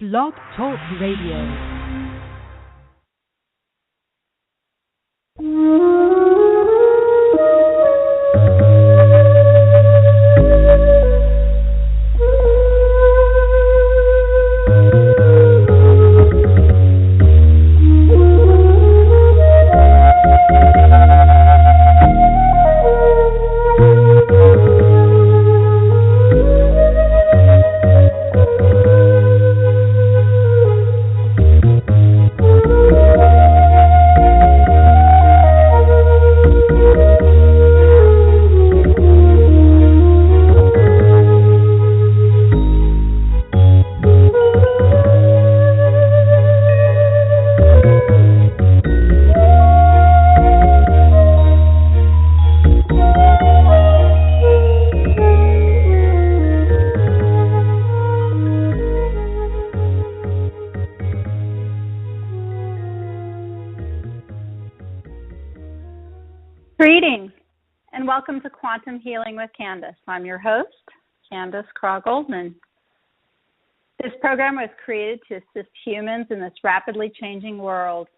Blog Talk Radio. Greetings, and welcome to Quantum Healing with Candace. I'm your host, Candace Craw-Goldman. This program was created to assist humans in this rapidly changing world.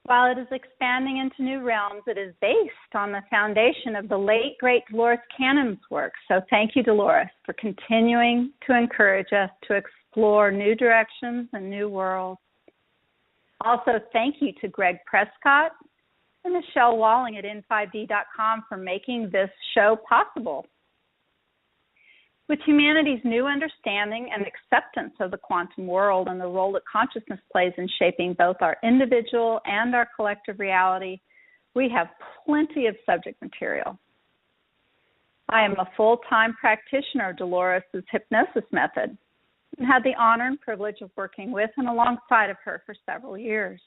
While it is expanding into new realms, it is based on the foundation of the late, great Dolores Cannon's work. So thank you, Dolores, for continuing to encourage us to explore new directions and new worlds. Also, thank you to Greg Prescott and Michelle Walling at N5D.com for making this show possible. With humanity's new understanding and acceptance of the quantum world and the role that consciousness plays in shaping both our individual and our collective reality, we have plenty of subject material. I am a full-time practitioner of Dolores' hypnosis method and had the honor and privilege of working with and alongside of her for several years.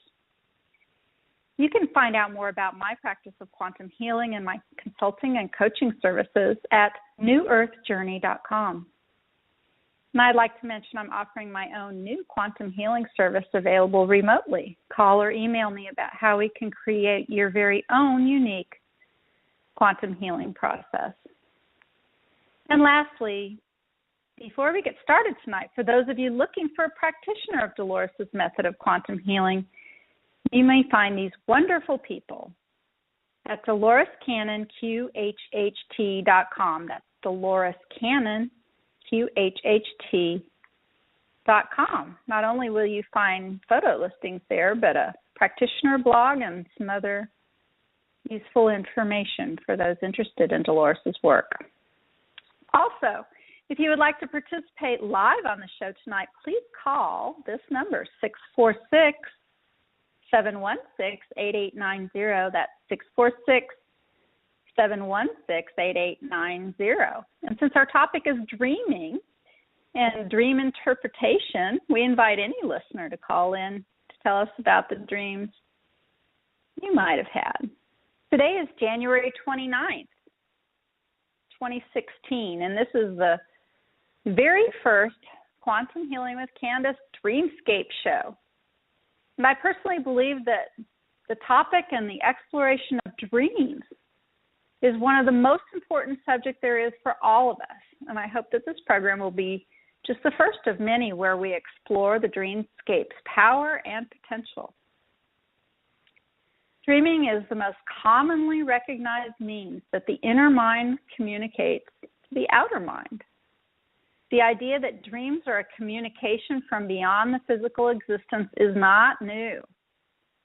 You can find out more about my practice of quantum healing and my consulting and coaching services at newearthjourney.com. And I'd like to mention I'm offering my own new quantum healing service available remotely. Call or email me about how we can create your very own unique quantum healing process. And lastly, before we get started tonight, for those of you looking for a practitioner of Dolores' method of quantum healing, you may find these wonderful people at Dolores Cannon, QHHT.com. That's Dolores Cannon, QHHT.com. Not only will you find photo listings there, but a practitioner blog and some other useful information for those interested in Dolores' work. Also, if you would like to participate live on the show tonight, please call this number, 646-716-8890. That's 646-716-8890. And since our topic is dreaming and dream interpretation, we invite any listener to call in to tell us about the dreams you might have had. Today is January 29th, 2016, and this is the very first Quantum Healing with Candace Dreamscapes show. And I personally believe that the topic and the exploration of dreams is one of the most important subjects there is for all of us. And I hope that this program will be just the first of many where we explore the dreamscape's power and potential. Dreaming is the most commonly recognized means that the inner mind communicates to the outer mind. The idea that dreams are a communication from beyond the physical existence is not new.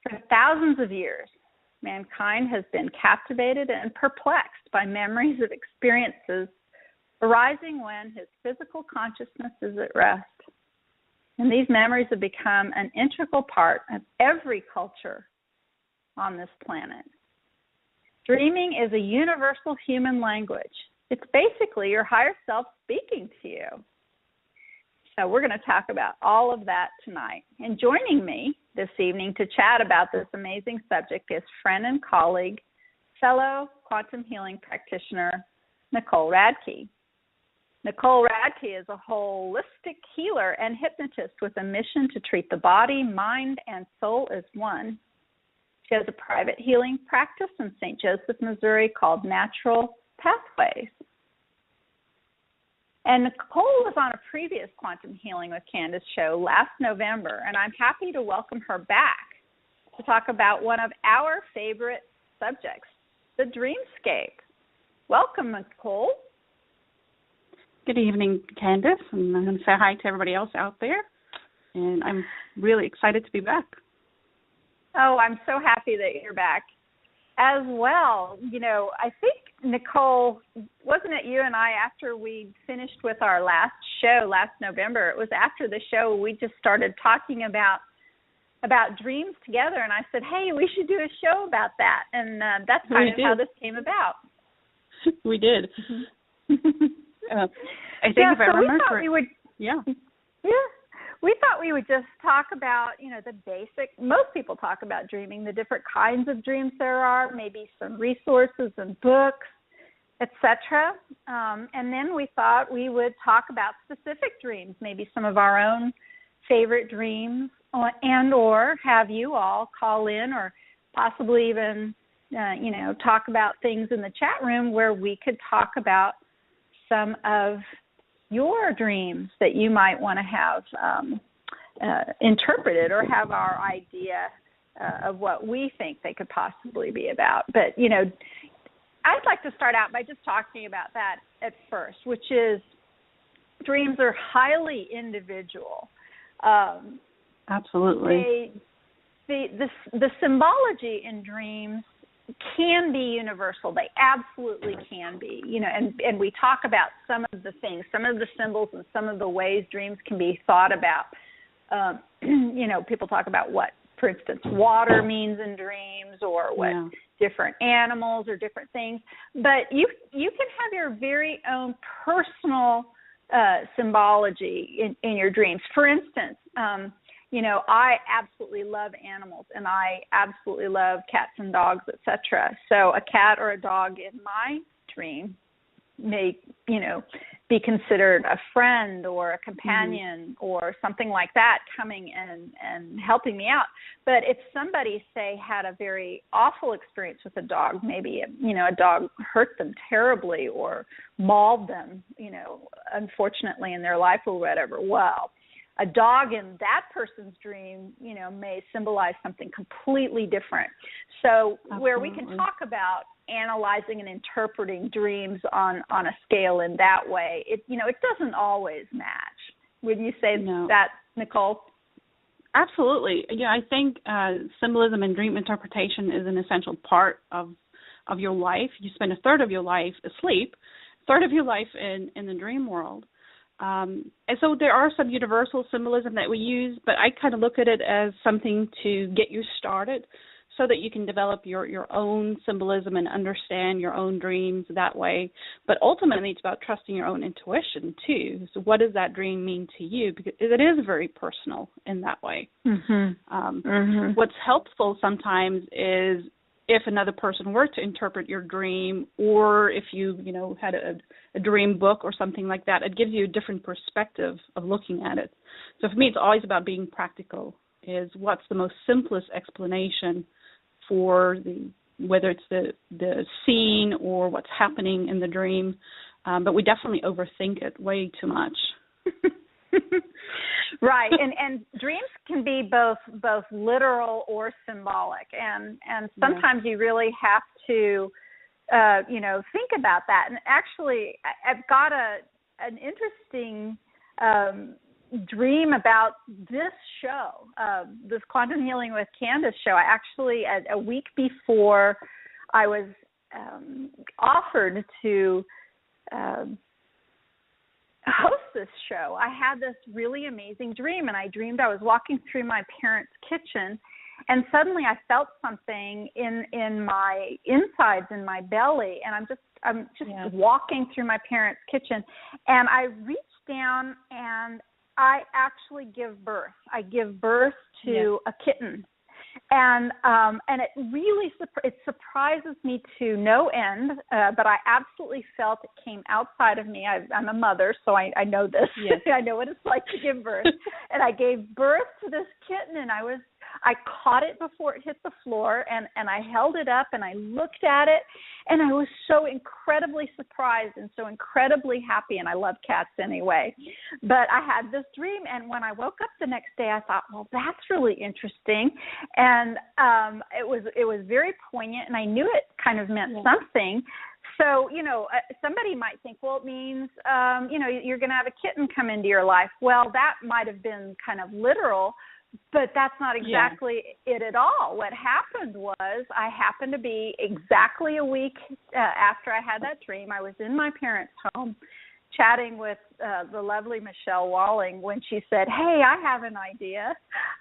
For thousands of years, mankind has been captivated and perplexed by memories of experiences arising when his physical consciousness is at rest. And these memories have become an integral part of every culture on this planet. Dreaming is a universal human language. It's basically your higher self speaking to you. So we're going to talk about all of that tonight. And joining me this evening to chat about this amazing subject is friend and colleague, fellow quantum healing practitioner, Nicole Radke. Nicole Radke is a holistic healer and hypnotist with a mission to treat the body, mind, and soul as one. She has a private healing practice in St. Joseph, Missouri called Natural Pathways. And Nicole was on a previous Quantum Healing with Candace show last November, and I'm happy to welcome her back to talk about one of our favorite subjects, the dreamscape. Welcome, Nicole. Good evening, Candace, and I'm going to say hi to everybody else out there, and I'm really excited to be back. Oh, I'm so happy that you're back as well. You know, I think, Nicole, wasn't it you and I, after we finished with our last show last November, it was after the show we just started talking about dreams together, and I said, hey, we should do a show about that, and that's kind of how this came about. We did. I think if I remember correctly. We thought we would just talk about, you know, the basic, most people talk about dreaming, the different kinds of dreams there are, maybe some resources and books, etc. And then we thought we would talk about specific dreams, maybe some of our own favorite dreams, and or have you all call in or possibly even, talk about things in the chat room where we could talk about some of your dreams that you might want to have interpreted or have our idea of what we think they could possibly be about. But, you know, I'd like to start out by just talking about that at first, which is dreams are highly individual. Absolutely. The symbology in dreams can be universal. They absolutely can be, you know, and we talk about some of the things, some of the symbols and some of the ways dreams can be thought about. People talk about what, for instance, water means in dreams or what different animals or different things. But you can have your very own personal symbology in your dreams. For instance, I absolutely love animals, and I absolutely love cats and dogs, etc. So a cat or a dog in my dream may, be considered a friend or a companion or something like that coming and helping me out. But if somebody, say, had a very awful experience with a dog, maybe, a dog hurt them terribly or mauled them, unfortunately in their life or whatever, well, a dog in that person's dream, may symbolize something completely different. So Absolutely. Where we can talk about analyzing and interpreting dreams on a scale in that way, it doesn't always match. Would you say that, Nicole? Absolutely. Yeah, I think symbolism and dream interpretation is an essential part of your life. You spend a third of your life asleep, a third of your life in the dream world. And so there are some universal symbolism that we use, but I kind of look at it as something to get you started so that you can develop your own symbolism and understand your own dreams that way. But ultimately, it's about trusting your own intuition, too. So what does that dream mean to you? Because it is very personal in that way. What's helpful sometimes is if another person were to interpret your dream, or if you had a dream book or something like that, it gives you a different perspective of looking at it. So for me, it's always about being practical, is what's the most simplest explanation for whether it's the scene or what's happening in the dream. But we definitely overthink it way too much. Right, and dreams can be both literal or symbolic, and sometimes you really have to, think about that. And actually, I've got an interesting dream about this show, this Quantum Healing with Candace show. I actually, a week before I was offered to host this show, I had this really amazing dream, and I dreamed I was walking through my parents' kitchen, and suddenly I felt something in my insides, in my belly, and I'm just walking through my parents' kitchen, and I reach down and I actually give birth. I give birth to a kitten. And it really surprises me to no end, but I absolutely felt it came outside of me. I'm a mother, so I know this. Yes. I know what it's like to give birth. And I gave birth to this kitten, and I was I caught it before it hit the floor, and I held it up, and I looked at it, and I was so incredibly surprised and so incredibly happy, and I love cats anyway. But I had this dream, and when I woke up the next day, I thought, well, that's really interesting, and it was very poignant, and I knew it kind of meant something. So, somebody might think, well, it means, you're going to have a kitten come into your life. Well, that might have been kind of literal, but that's not exactly it at all. What happened was I happened to be exactly a week after I had that dream. I was in my parents' home chatting with the lovely Michelle Walling when she said, hey, I have an idea.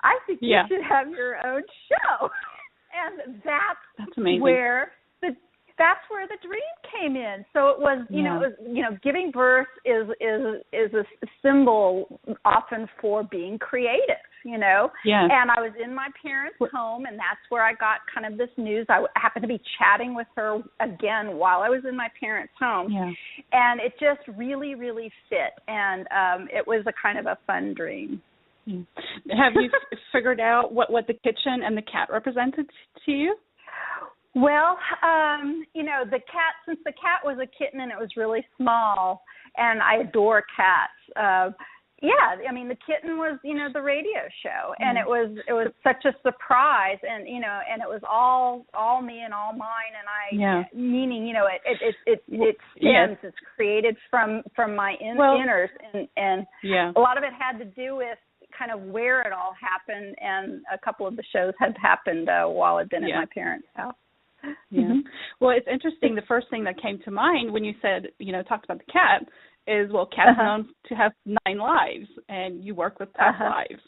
I think you should have your own show. And that's amazing. That's where the dream came in. So it was, giving birth is a symbol often for being creative, And I was in my parents' home, and that's where I got kind of this news. I happened to be chatting with her again while I was in my parents' home, and it just really, really fit. And it was a kind of a fun dream. Have you figured out what the kitchen and the cat represented to you? Well, the cat, since the cat was a kitten and it was really small, and I adore cats. The kitten was, the radio show, and it was such a surprise, and and it was all me and all mine, and meaning, it stems, it's created from my inners, and a lot of it had to do with kind of where it all happened, and a couple of the shows had happened while I'd been at my parents' house. Yeah. Well, it's interesting. The first thing that came to mind when you said, talked about the cat is, cats are known to have 9 lives, and you work with past lives.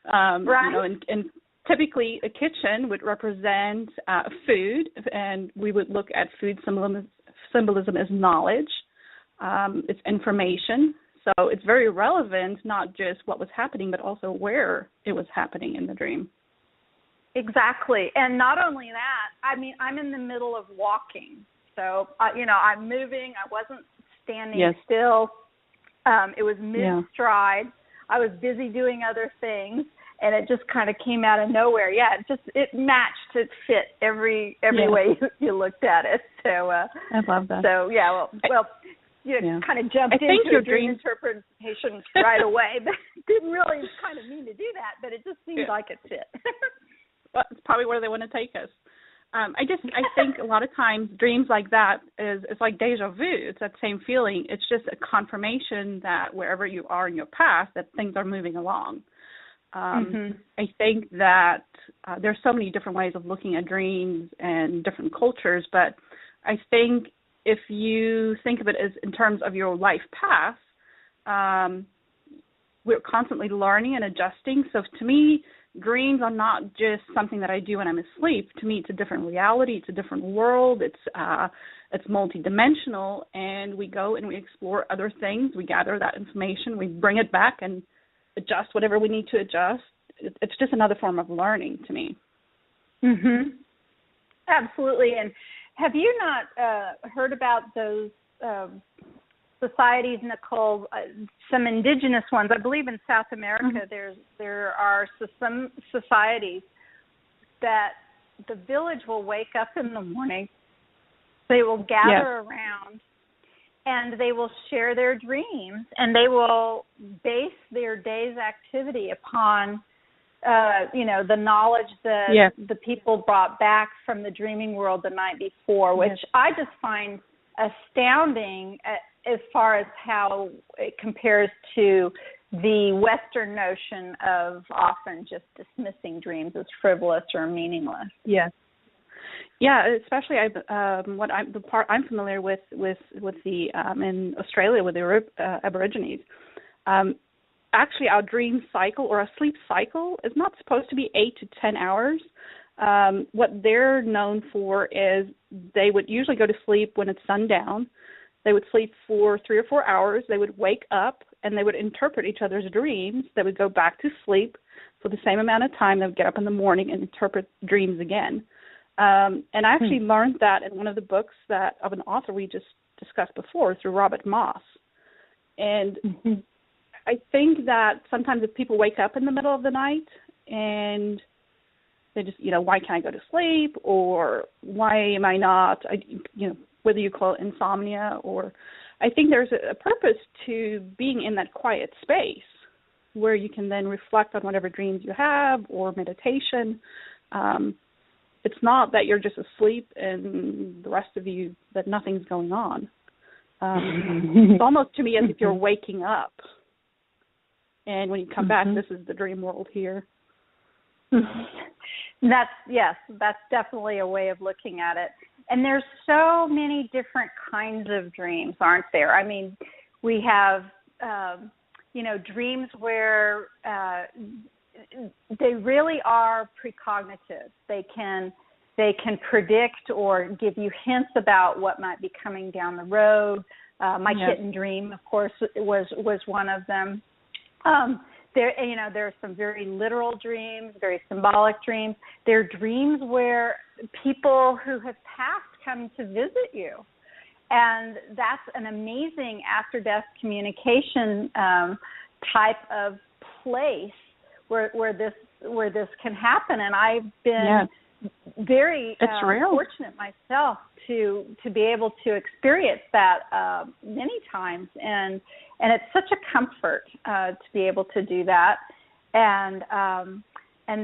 Right. And typically a kitchen would represent food, and we would look at food symbolism as knowledge. It's information. So it's very relevant, not just what was happening, but also where it was happening in the dream. Exactly. And not only that, I'm in the middle of walking. So, I'm moving. I wasn't standing still. It was mid-stride. I was busy doing other things, and it just kind of came out of nowhere. Yeah, it matched. It fit every way you looked at it. So I love that. So, kind of jumped into your dream interpretation right away, but didn't really kind of mean to do that, but it just seemed like it fit. Well, it's probably where they want to take us. I think a lot of times dreams like that it's like deja vu. It's that same feeling. It's just a confirmation that wherever you are in your past, that things are moving along. I think that there's so many different ways of looking at dreams and different cultures, but I think if you think of it as in terms of your life path, we're constantly learning and adjusting. So to me, dreams are not just something that I do when I'm asleep. To me, it's a different reality. It's a different world. It's multidimensional, and we go and we explore other things. We gather that information. We bring it back and adjust whatever we need to adjust. It's just another form of learning to me. Absolutely. And have you not heard about those societies, Nicole, some indigenous ones? I believe in South America there are some societies that the village will wake up in the morning, they will gather around, and they will share their dreams, and they will base their day's activity upon the knowledge that the people brought back from the dreaming world the night before, which I just find astounding as far as how it compares to the Western notion of often just dismissing dreams as frivolous or meaningless. Yes. Yeah, especially the part I'm familiar with the in Australia with the Aborigines. Actually, our dream cycle or a sleep cycle is not supposed to be 8 to 10 hours. What they're known for is they would usually go to sleep when it's sundown. They would sleep for 3 or 4 hours. They would wake up, and they would interpret each other's dreams. They would go back to sleep for the same amount of time. They would get up in the morning and interpret dreams again. And I actually learned that in one of the books of an author we just discussed before, through Robert Moss. And I think that sometimes if people wake up in the middle of the night and They just, why can't I go to sleep, or why am I not, whether you call it insomnia, or I think there's a purpose to being in that quiet space where you can then reflect on whatever dreams you have or meditation. It's not that you're just asleep and the rest of you, that nothing's going on. It's almost to me as if you're waking up. And when you come back, this is the dream world here. That's definitely a way of looking at it. And there's so many different kinds of dreams, aren't there? I mean, we have, dreams where they really are precognitive. They can predict or give you hints about what might be coming down the road. My kitten dream, of course, was one of them. There are some very literal dreams, very symbolic dreams. There are dreams where people who have passed come to visit you, and that's an amazing after-death communication type of place where this can happen. And I've been very fortunate myself to be able to experience that many times, and it's such a comfort to be able to do that. And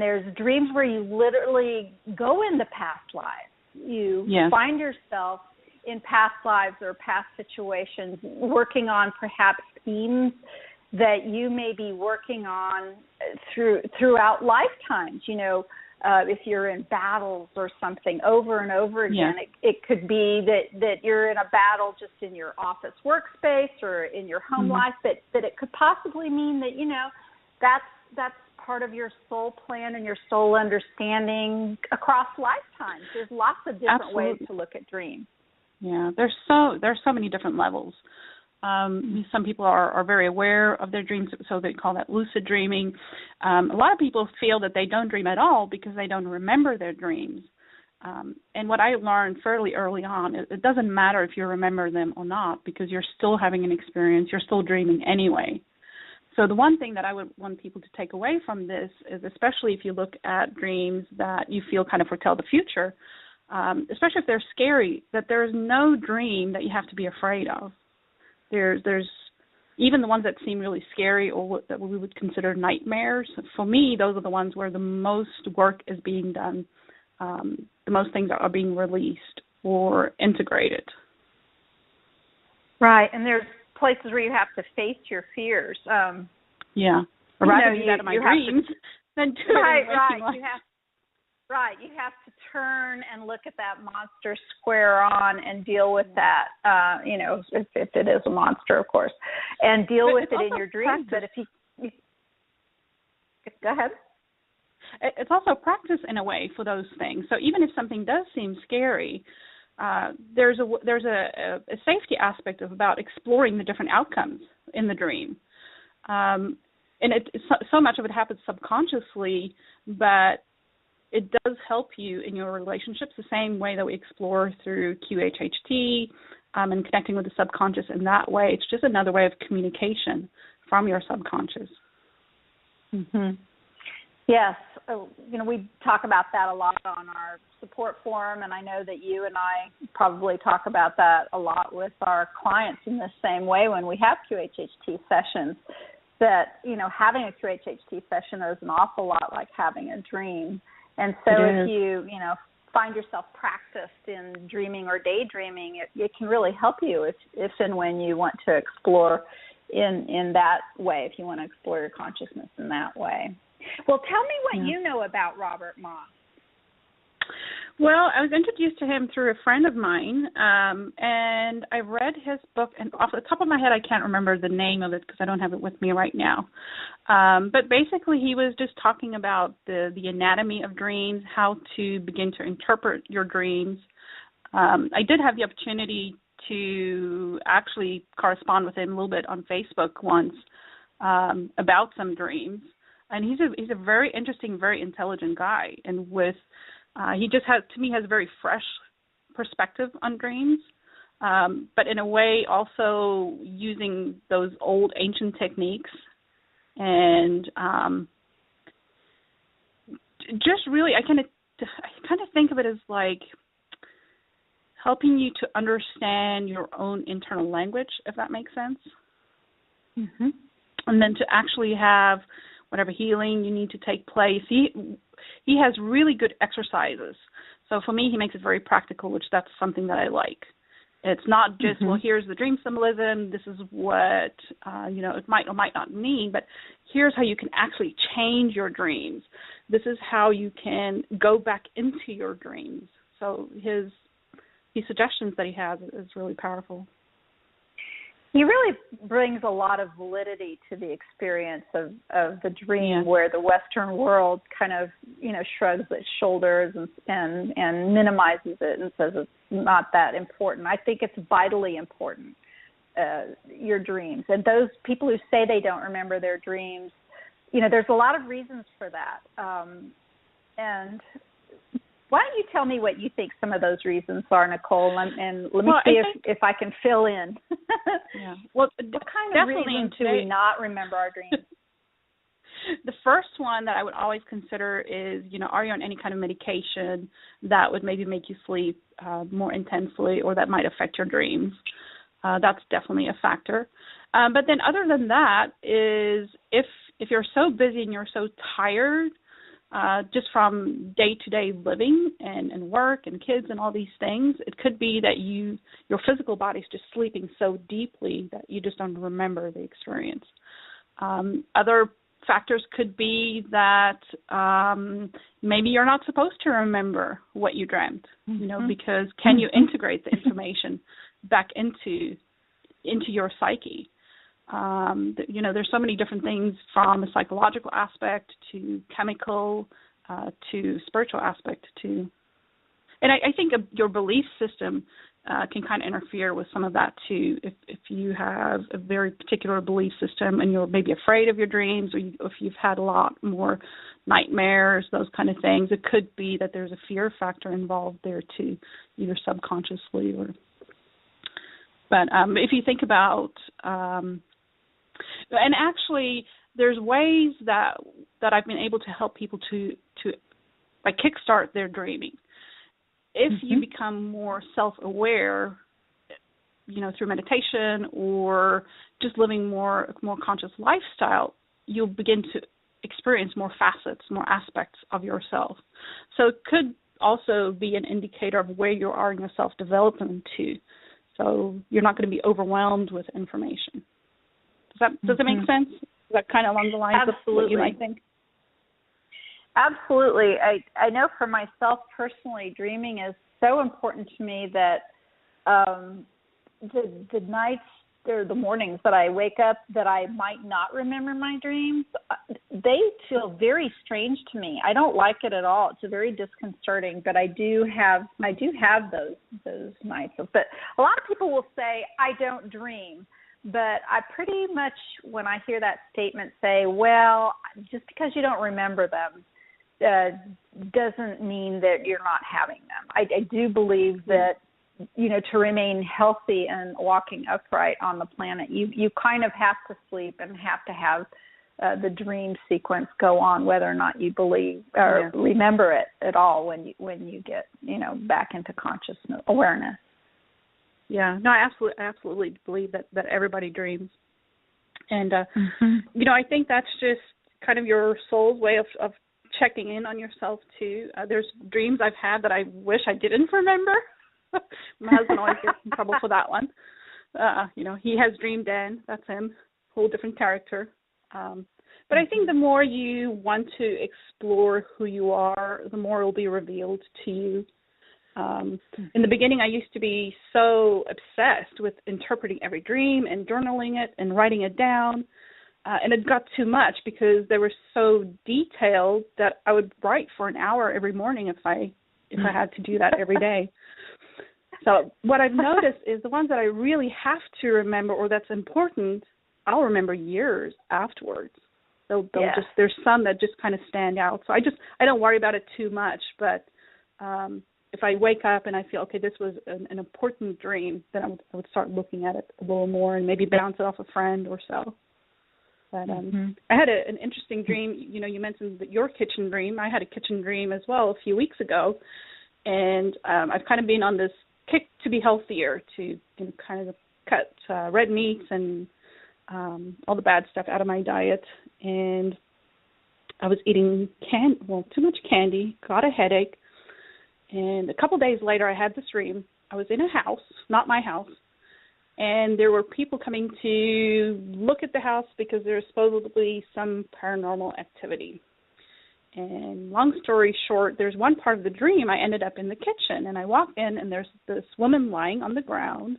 there's dreams where you literally go into past lives. You find yourself in past lives or past situations, working on perhaps themes that you may be working on throughout lifetimes. If you're in battles or something over and over again, it could be that you're in a battle just in your office workspace or in your home life, but it could possibly mean that that's part of your soul plan and your soul understanding across lifetimes. There's lots of different ways to look at dreams. Yeah, there's so many different levels. Some people are very aware of their dreams, so they call that lucid dreaming. A lot of people feel that they don't dream at all because they don't remember their dreams. And what I learned fairly early on, it doesn't matter if you remember them or not, because you're still having an experience, you're still dreaming anyway. So the one thing that I would want people to take away from this is, especially if you look at dreams that you feel kind of foretell the future, especially if they're scary, that there is no dream that you have to be afraid of. There's even the ones that seem really scary or that we would consider nightmares. For me, those are the ones where the most work is being done, the most things are being released or integrated. Right, and there's places where you have to face your fears. I'd rather do that in my dreams than do it in waking life. You have to turn and look at that monster square on and deal with that, if it is a monster, of course, and deal with it in your dreams. But if you go ahead. It's also practice in a way for those things. So even if something does seem scary, there's a safety aspect about exploring the different outcomes in the dream. And so much of it happens subconsciously, but it does help you in your relationships the same way that we explore through QHHT and connecting with the subconscious in that way. It's just another way of communication from your subconscious. Yes. We talk about that a lot on our support forum, and I know that you and I probably talk about that a lot with our clients in the same way when we have QHHT sessions, that, having a QHHT session is an awful lot like having a dream. And so if you, find yourself practiced in dreaming or daydreaming, it can really help you if and when you want to explore in that way, if you want to explore your consciousness in that way. Well, tell me what you know about Robert Moss. Well, I was introduced to him through a friend of mine, and I read his book, and off the top of my head, I can't remember the name of it because I don't have it with me right now. But basically, he was just talking about the anatomy of dreams, how to begin to interpret your dreams. I did have the opportunity to actually correspond with him a little bit on Facebook once about some dreams, and he's a very interesting, very intelligent guy, and he just has a very fresh perspective on dreams, but in a way also using those old ancient techniques and just really, I kind of think of it as like helping you to understand your own internal language, if that makes sense. Mm-hmm. And then to actually have whatever healing you need to take place. He has really good exercises. So for me, he makes it very practical, which that's something that I like. It's not just, well, here's the dream symbolism, this is what, it might or might not mean, but here's how you can actually change your dreams. This is how you can go back into your dreams. So his suggestions that he has is really powerful. He really brings a lot of validity to the experience of the dream, where the Western world kind of, shrugs its shoulders and minimizes it and says it's not that important. I think it's vitally important, your dreams. And those people who say they don't remember their dreams, there's a lot of reasons for that. And why don't you tell me what you think some of those reasons are, Nicole, and let me see if I can fill in. Yeah. Well, what kind of reasons do we not remember our dreams? The first one that I would always consider is, are you on any kind of medication that would maybe make you sleep more intensely, or that might affect your dreams? That's definitely a factor. But then other than that is if you're so busy and you're so tired, just from day-to-day living and work and kids and all these things, it could be that your physical body's just sleeping so deeply that you just don't remember the experience. Other factors could be that maybe you're not supposed to remember what you dreamt, because can you integrate the information back into your psyche? There's so many different things, from a psychological aspect to chemical to spiritual aspect too. And I think your belief system can kind of interfere with some of that too. If you have a very particular belief system and you're maybe afraid of your dreams, or if you've had a lot more nightmares, those kind of things, it could be that there's a fear factor involved there too, either subconsciously or. But if you think about and actually, there's ways that I've been able to help people to like kickstart their dreaming. If you become more self-aware, through meditation or just living more conscious lifestyle, you'll begin to experience more facets, more aspects of yourself. So it could also be an indicator of where you are in your self-development too. So you're not going to be overwhelmed with information. Does that make sense? Is that kind of along the lines of what you might think? Absolutely. I know for myself personally, dreaming is so important to me that the nights or the mornings that I wake up that I might not remember my dreams, they feel very strange to me. I don't like it at all. It's very disconcerting, but I do have those nights. But a lot of people will say, I don't dream. But I pretty much, when I hear that statement, say, well, just because you don't remember them doesn't mean that you're not having them. I do believe that, to remain healthy and walking upright on the planet, you kind of have to sleep and have to have the dream sequence go on, whether or not you believe or remember it at all when you get, back into conscious awareness. Yeah, no, I absolutely believe that everybody dreams. And, I think that's just kind of your soul's way of checking in on yourself, too. There's dreams I've had that I wish I didn't remember. My husband always gets in trouble for that one. He has dreamed Dan. That's him, whole different character. But I think the more you want to explore who you are, the more it will be revealed to you. In the beginning, I used to be so obsessed with interpreting every dream and journaling it and writing it down. And it got too much because they were so detailed that I would write for an hour every morning if I had to do that every day. So what I've noticed is the ones that I really have to remember or that's important, I'll remember years afterwards. They'll just, there's some that just kind of stand out. So I don't worry about it too much, but if I wake up and I feel, okay, this was an important dream, then I would start looking at it a little more and maybe bounce it off a friend or so. But I had an interesting dream. You know, you mentioned that your kitchen dream. I had a kitchen dream as well a few weeks ago, and I've kind of been on this kick to be healthier, to kind of cut red meats and all the bad stuff out of my diet. And I was eating too much candy, got a headache, and a couple days later I had this dream. I was in a house, not my house, and there were people coming to look at the house because there was supposedly some paranormal activity. And long story short, there's one part of the dream I ended up in the kitchen, and I walked in, and there's this woman lying on the ground,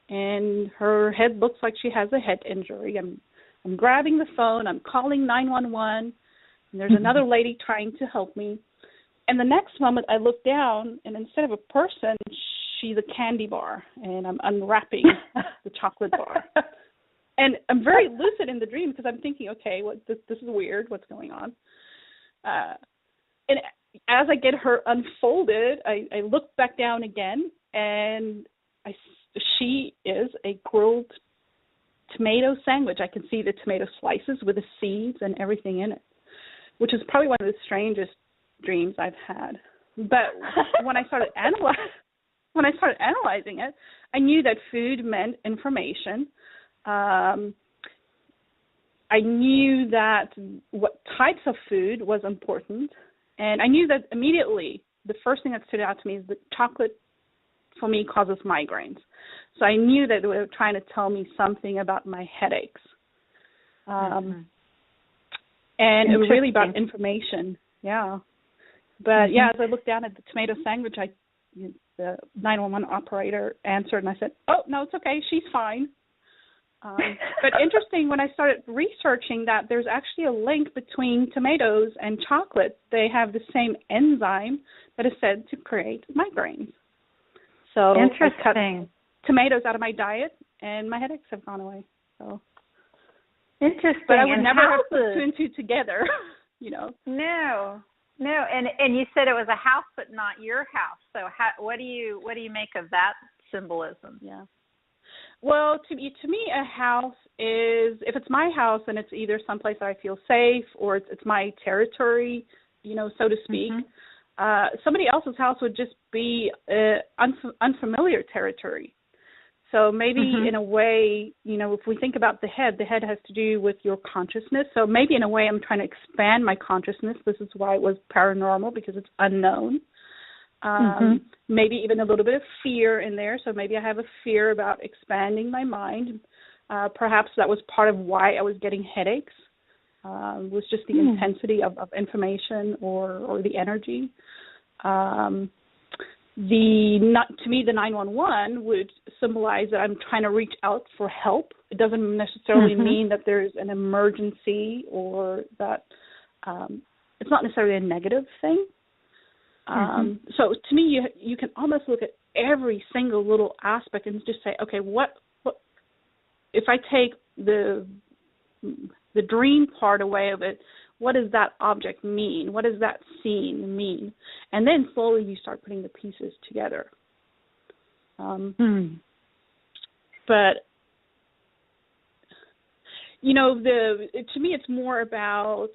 and her head looks like she has a head injury. I'm grabbing the phone, I'm calling 911, and there's another lady trying to help me. And the next moment I look down, and instead of a person, she's a candy bar, and I'm unwrapping the chocolate bar. And I'm very lucid in the dream because I'm thinking, okay, this is weird. What's going on? And as I get her unfolded, I look back down again, and she is a grilled tomato sandwich. I can see the tomato slices with the seeds and everything in it, which is probably one of the strangest dreams I've had. But when I started analyzing it, I knew that food meant information. I knew that what types of food was important, and I knew that immediately the first thing that stood out to me is that chocolate, for me, causes migraines. So I knew that they were trying to tell me something about my headaches. And it was really about information, yeah. But, yeah, as I looked down at the tomato sandwich, the 911 operator answered, and I said, oh, no, it's okay, she's fine. But interesting, when I started researching that, there's actually a link between tomatoes and chocolate. They have the same enzyme that is said to create migraines. So I cut tomatoes out of my diet, and my headaches have gone away. So interesting. But I would never have put two and two together, you know. No, and you said it was a house, but not your house. So what do you make of that symbolism? Yeah. Well, to me, a house is, if it's my house, then it's either someplace that I feel safe, or it's my territory, you know, so to speak. Somebody else's house would just be unfamiliar territory. So maybe in a way, you know, if we think about the head has to do with your consciousness. So maybe in a way I'm trying to expand my consciousness. This is why it was paranormal, because it's unknown. Maybe even a little bit of fear in there. So maybe I have a fear about expanding my mind. Perhaps that was part of why I was getting headaches, was just the intensity of information or the energy. To me, the 911 would symbolize that I'm trying to reach out for help. It doesn't necessarily mean that there's an emergency, or that it's not necessarily a negative thing. So to me, you can almost look at every single little aspect and just say, okay, what if I take the dream part away of it? What does that object mean? What does that scene mean? And then slowly you start putting the pieces together. But you know, to me, it's more about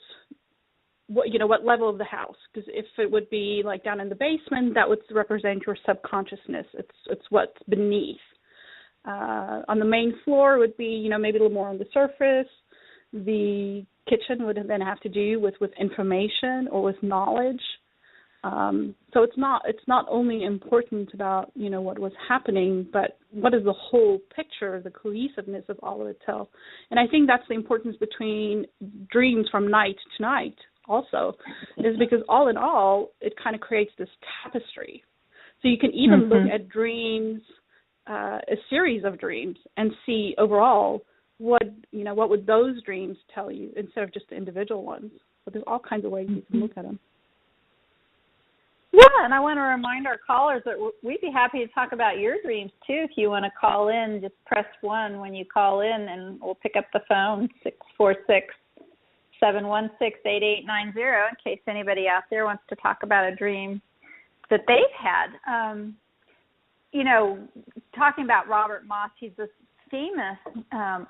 what level of the house, because if it would be like down in the basement, that would represent your subconsciousness. It's what's beneath. On the main floor would be, you know, maybe a little more on the surface. The kitchen would then have to do with information or with knowledge. So it's not only important about, you know, what was happening, but what is the whole picture, the cohesiveness of all of it tell. And I think that's the importance between dreams from night to night also, is because all in all, it kind of creates this tapestry. So you can even look at dreams, a series of dreams, and see overall what would those dreams tell you instead of just the individual ones. But there's all kinds of ways you can look at them. Yeah, and I want to remind our callers that we'd be happy to talk about your dreams, too. If you want to call in, just press 1 when you call in, and we'll pick up the phone, 646-716-8890, in case anybody out there wants to talk about a dream that they've had. You know, talking about Robert Moss, he's this famous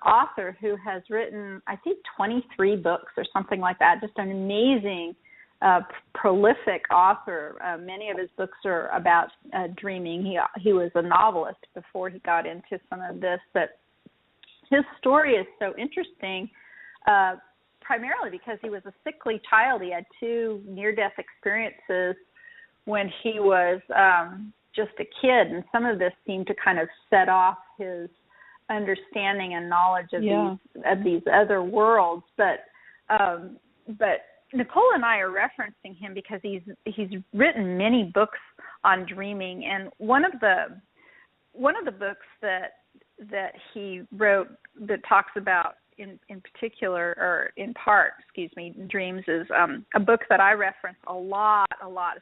author who has written, I think, 23 books or something like that. Just an amazing, prolific author. Many of his books are about dreaming. He was a novelist before he got into some of this, but his story is so interesting, primarily because he was a sickly child. He had 2 near-death experiences when he was just a kid, and some of this seemed to kind of set off his understanding and knowledge of these other worlds. But Nicole and I are referencing him because he's written many books on dreaming, and one of the books that he wrote that talks about in particular, or in part, dreams, is a book that I reference a lot,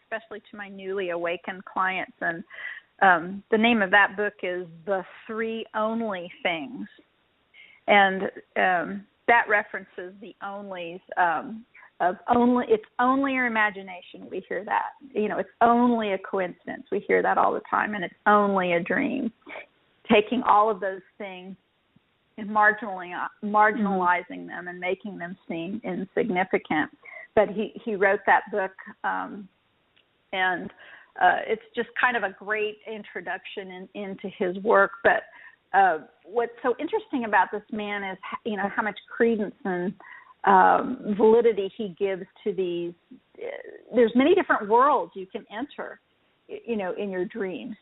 especially to my newly awakened clients. And the name of that book is The 3 Only Things. And that references the onlys of only, it's only your imagination. We hear that. It's only a coincidence. We hear that all the time, and it's only a dream. Taking all of those things and marginalizing them and making them seem insignificant. But he wrote that book, and it's just kind of a great introduction into his work. But what's so interesting about this man is, how much credence and validity he gives to these. There's many different worlds you can enter, in your dreams.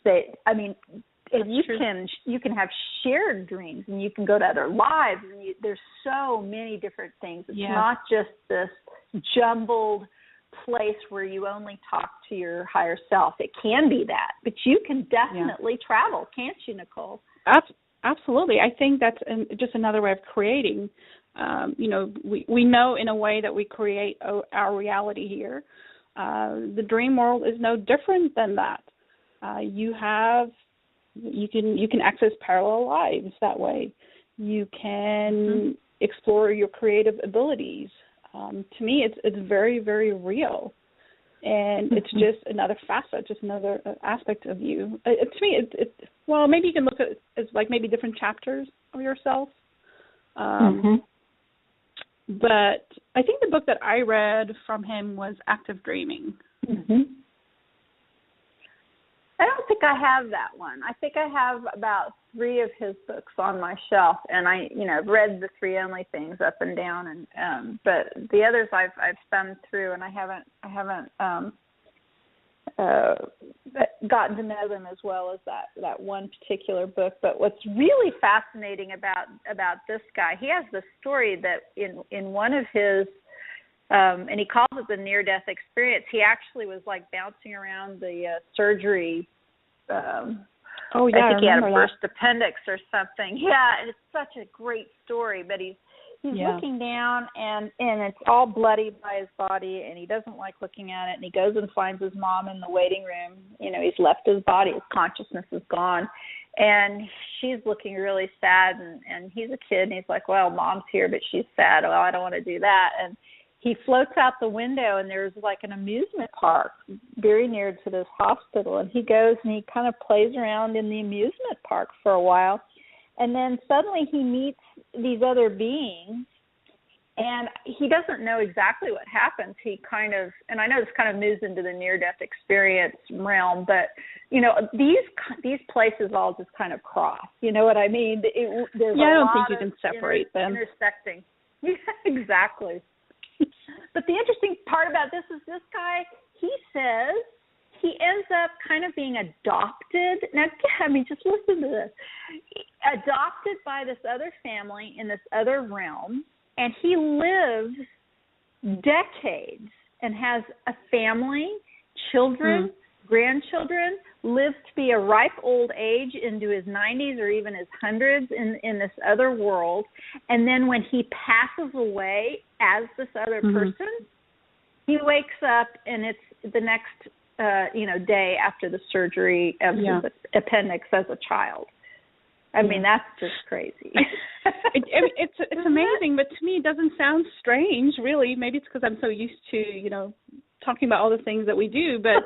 You can have shared dreams, and you can go to other lives, and there's so many different things. It's not just this jumbled place where you only talk to your higher self. It can be that, but you can definitely travel, can't you, Nicole? Absolutely. I think that's just another way of creating. We know in a way that we create our reality here. The dream world is no different than that. You can access parallel lives that way. You can explore your creative abilities. To me, it's very, very real, and it's just another facet, just another aspect of you. To me, well, maybe you can look at it as like maybe different chapters of yourself. But I think the book that I read from him was Active Dreaming. I don't think I have that one. I think I have about 3 of his books on my shelf, and I've read The 3 Only Things up and down, and but the others I've thumbed through, and I haven't gotten to know them as well as that one particular book. But what's really fascinating about this guy, he has this story that in one of his and he calls it the near-death experience. He actually was like bouncing around the surgery. I think he had a burst appendix or something. Yeah, and it's such a great story. But he's looking down, and it's all bloody by his body, and he doesn't like looking at it. And he goes and finds his mom in the waiting room. He's left his body. His consciousness is gone. And she's looking really sad, and he's a kid, and he's like, well, mom's here, but she's sad. Well, I don't want to do that. And he floats out the window, and there's like an amusement park very near to this hospital. And he goes and he kind of plays around in the amusement park for a while. And then suddenly he meets these other beings, and he doesn't know exactly what happens. He kind of, and I know this kind of moves into the near-death experience realm, but, these places all just kind of cross. You know what I mean? There's I don't think you can separate them. Intersecting. Yeah, exactly. But the interesting part about this is this guy, he says he ends up kind of being adopted. Now, just listen to this. Adopted by this other family in this other realm, and he lives decades and has a family, children, grandchildren, lives to be a ripe old age into his 90s or even his hundreds in this other world. And then when he passes away as this other person, he wakes up, and it's the next day after the surgery of his appendix as a child. I mean, that's just crazy. It's amazing, but to me it doesn't sound strange, really. Maybe it's because I'm so used to, talking about all the things that we do, but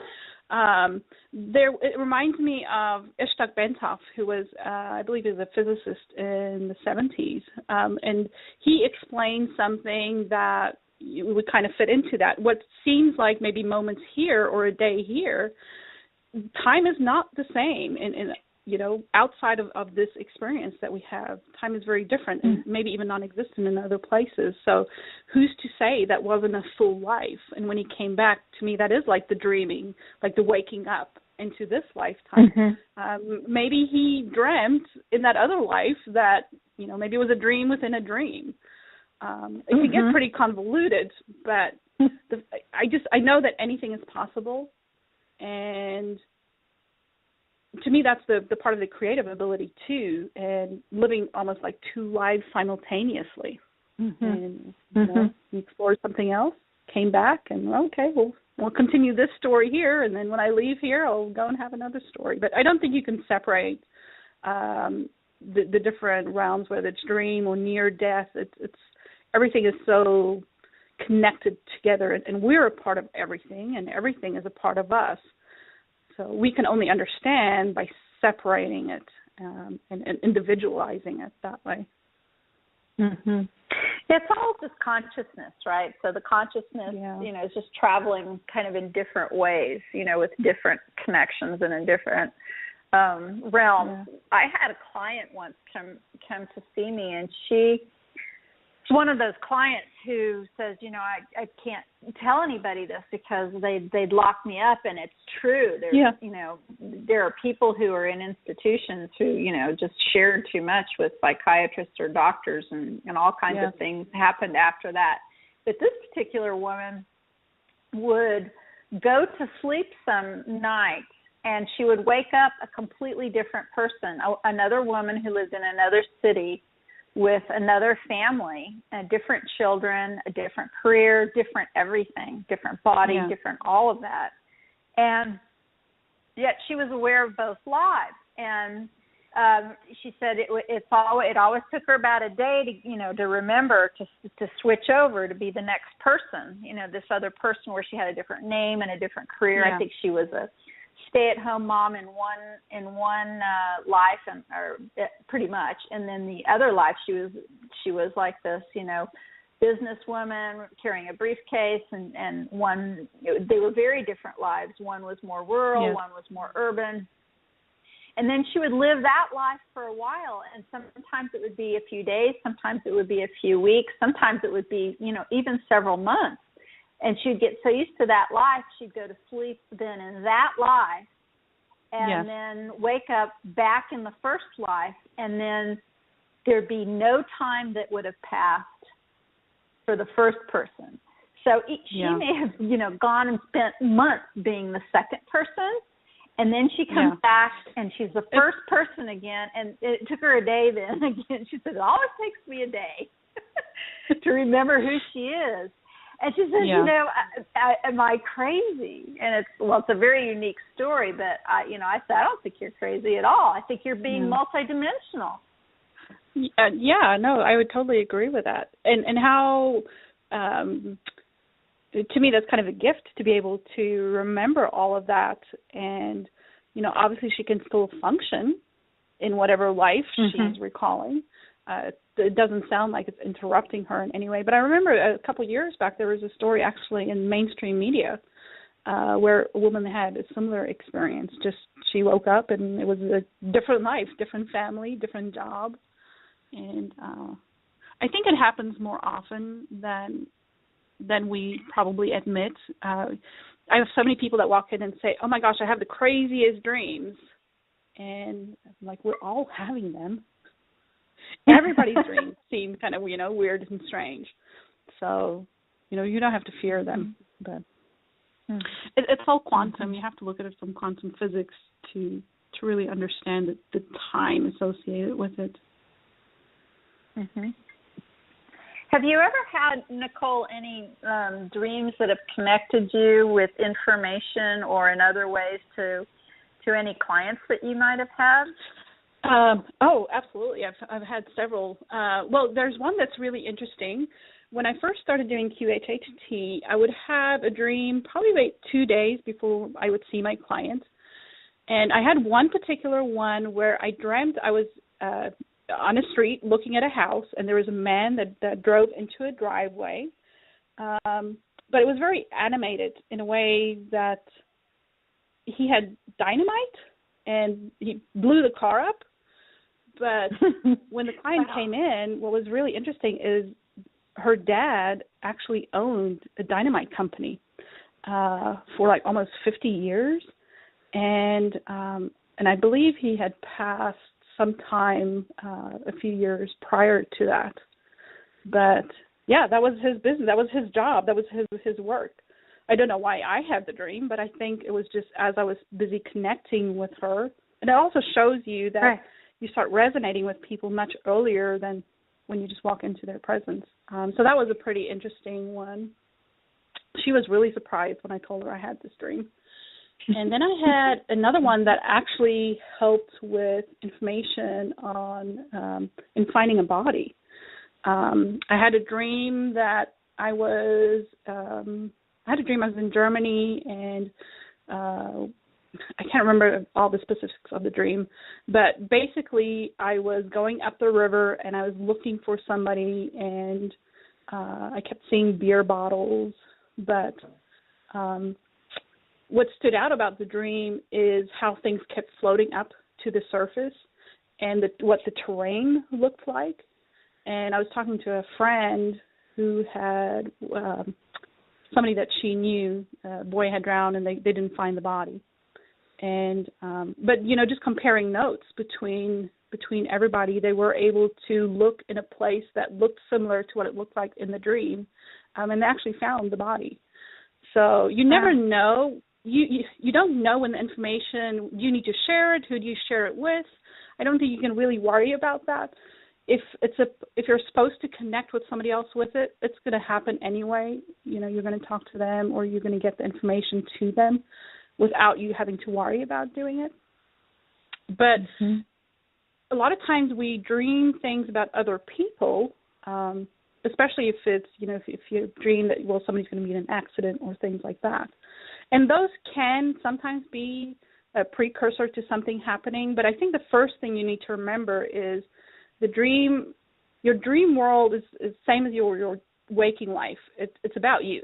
It reminds me of Ishtak Bentov, who was, I believe, is a physicist in the 70s, and he explained something that would kind of fit into that. What seems like maybe moments here or a day here, time is not the same in outside of this experience that we have. Time is very different and maybe even non-existent in other places. So who's to say that wasn't a full life? And when he came back, to me, that is like the dreaming, like the waking up into this lifetime. Maybe he dreamt in that other life that, maybe it was a dream within a dream. It can get pretty convoluted, but I know that anything is possible. And to me, that's the part of the creative ability too, and living almost like two lives simultaneously. And you explored something else, came back, and okay, we'll continue this story here, and then when I leave here, I'll go and have another story. But I don't think you can separate the different realms, whether it's dream or near death. It's everything is so connected together, and we're a part of everything, and everything is a part of us. So we can only understand by separating it and individualizing it that way. It's all just consciousness, right? So the consciousness, is just traveling kind of in different ways, with different connections and in different realms. I had a client once come to see me, and she's one of those clients who says, I can't tell anybody this because they'd lock me up, and it's true. There are people who are in institutions who, just shared too much with psychiatrists or doctors, and all kinds of things happened after that. But this particular woman would go to sleep some nights, and she would wake up a completely different person, another woman who lived in another city with another family, different children, a different career, different everything, different body, different all of that. And yet she was aware of both lives. And she said it always took her about a day to remember to switch over to be the next person, this other person where she had a different name and a different career. I think she was a stay-at-home mom in one life, or pretty much, and then the other life she was like this, businesswoman carrying a briefcase, and one they were very different lives. One was more rural, one was more urban, and then she would live that life for a while, and sometimes it would be a few days, sometimes it would be a few weeks, sometimes it would be even several months. And she'd get so used to that life, she'd go to sleep then in that life and then wake up back in the first life, and then there'd be no time that would have passed for the first person. So she may have, gone and spent months being the second person, and then she comes back and she's the first person again, and it took her a day then again. She said, it always takes me a day to remember who she is. And she says, am I crazy? And it's a very unique story, but I said, I don't think you're crazy at all. I think you're being multidimensional. I would totally agree with that. And how, to me, that's kind of a gift to be able to remember all of that. And, obviously she can still function in whatever life she's recalling. It doesn't sound like it's interrupting her in any way. But I remember a couple of years back, there was a story actually in mainstream media where a woman had a similar experience. Just she woke up and it was a different life, different family, different job. And I think it happens more often than we probably admit. I have so many people that walk in and say, oh, my gosh, I have the craziest dreams. And I'm like, we're all having them. Everybody's dreams seem kind of, weird and strange. So, you don't have to fear them. But it's all quantum. You have to look at it from quantum physics to really understand the time associated with it. Have you ever had, Nicole, any dreams that have connected you with information or in other ways to any clients that you might have had? Oh, absolutely. I've had several. Well, there's one that's really interesting when I first started doing QHHT, I would have a dream probably about 2 days before I would see my client. And I had one particular one where I dreamt I was on a street looking at a house, and there was a man that drove into a driveway. But it was very animated in a way that he had dynamite, and he blew the car up. But when the client came in, what was really interesting is her dad actually owned a dynamite company for like almost 50 years. And I believe he had passed sometime a few years prior to that. But yeah, that was his business. That was his job. That was his work. I don't know why I had the dream, but I think it was just as I was busy connecting with her. And it also shows you that you start resonating with people much earlier than when you just walk into their presence. So that was a pretty interesting one. She was really surprised when I told her I had this dream. And then I had another one that actually helped with information on in finding a body. I had a dream that I was in Germany, and I can't remember all the specifics of the dream, but basically I was going up the river and I was looking for somebody, and I kept seeing beer bottles, but what stood out about the dream is how things kept floating up to the surface and what the terrain looked like. And I was talking to a friend who had somebody that she knew, a boy had drowned, and they didn't find the body. And but you know, just comparing notes between everybody, they were able to look in a place that looked similar to what it looked like in the dream, and they actually found the body. So you never know. You don't know when the information, you need to share it, who do you share it with. I don't think you can really worry about that. If you're supposed to connect with somebody else with it, it's going to happen anyway. You know, you're going to talk to them, or you're going to get the information to them without you having to worry about doing it. But a lot of times we dream things about other people, especially if it's, you know, if you dream that, well, somebody's going to be in an accident or things like that. And those can sometimes be a precursor to something happening. But I think the first thing you need to remember is your dream world is the same as your waking life. It's about you.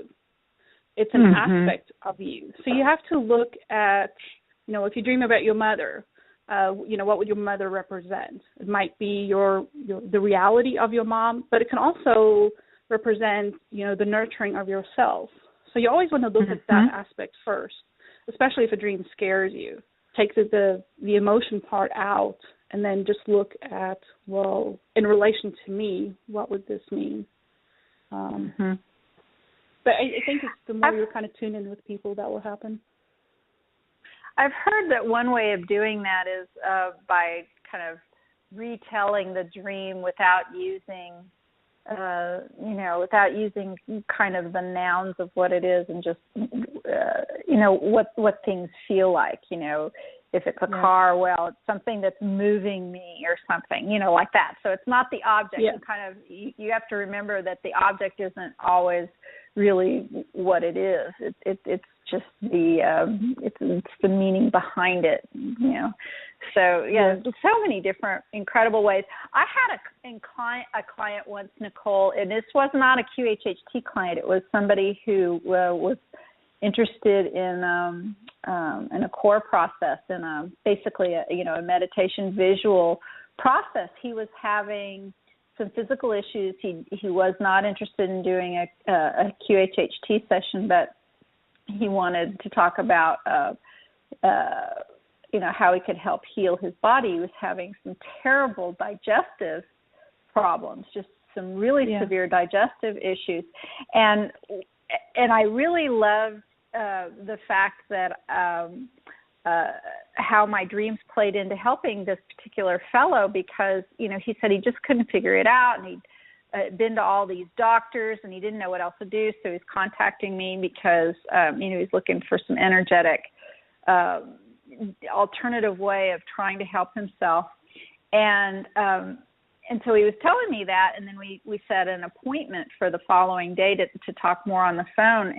It's an aspect of you. So you have to look at, you know, if you dream about your mother, you know, what would your mother represent? It might be the reality of your mom, but it can also represent, you know, the nurturing of yourself. So you always want to look at that aspect first, especially if a dream scares you. Take the emotion part out, and then just look at, well, in relation to me, what would this mean? But I think it's the more you're kind of tuned in with people, that will happen. I've heard that one way of doing that is by kind of retelling the dream without using kind of the nouns of what it is, and just, what things feel like, you know, if it's a car, well, it's something that's moving me or something, you know, like that. So it's not the object. You kind of, you have to remember that the object isn't always really what it is. It's just it's the meaning behind it, you know. So so many different incredible ways. I had a client once, Nicole, and this was not a QHHT client. It was somebody who was interested in a core process, and basically a meditation visual process. He was having some physical issues. He was not interested in doing a QHHT session, but he wanted to talk about how he could help heal his body. He was having some terrible digestive problems, just some really severe digestive issues, and I really loved the fact that how my dreams played into helping this particular fellow, because he said he just couldn't figure it out, and he'd been to all these doctors and he didn't know what else to do, so he's contacting me because he's looking for some energetic alternative way of trying to help himself, and so he was telling me that, and then we set an appointment for the following day to talk more on the phone,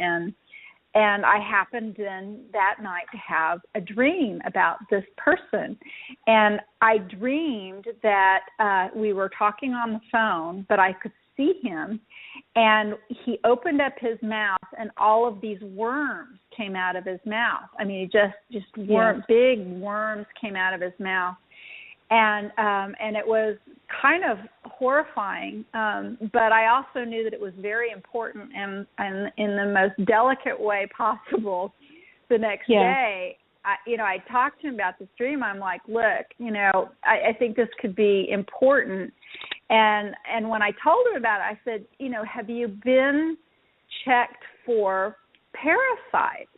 and I happened then that night to have a dream about this person. And I dreamed that we were talking on the phone, but I could see him, and he opened up his mouth, and all of these worms came out of his mouth. I mean, just big worms came out of his mouth. And it was kind of horrifying, but I also knew that it was very important, and in the most delicate way possible. The next day, I talked to him about this dream. I'm like, look, I think this could be important. And when I told him about it, I said, have you been checked for parasites?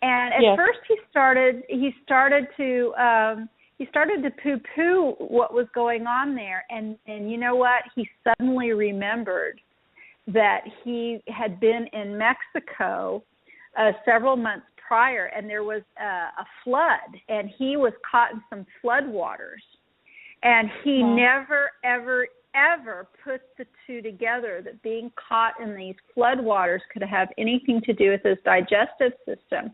And at first he started to poo-poo what was going on there. And you know what? He suddenly remembered that he had been in Mexico several months prior, and there was a flood, and he was caught in some flood waters. And he never, ever, ever put the two together, that being caught in these flood waters could have anything to do with his digestive system.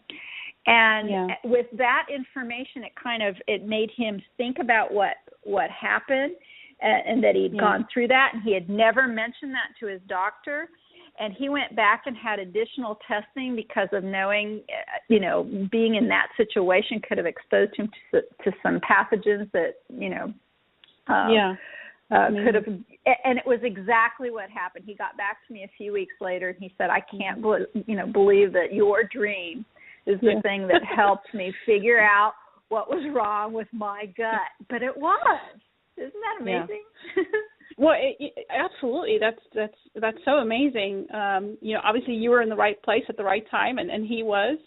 And with that information, it made him think about what happened, and that he'd gone through that, and he had never mentioned that to his doctor. And he went back and had additional testing because of knowing, being in that situation could have exposed him to some pathogens that, could have. And it was exactly what happened. He got back to me a few weeks later, and he said, I can't believe that your dream is the thing that helped me figure out what was wrong with my gut. But it was. Isn't that amazing? Yeah. Well, absolutely. That's so amazing. Obviously you were in the right place at the right time, and he was.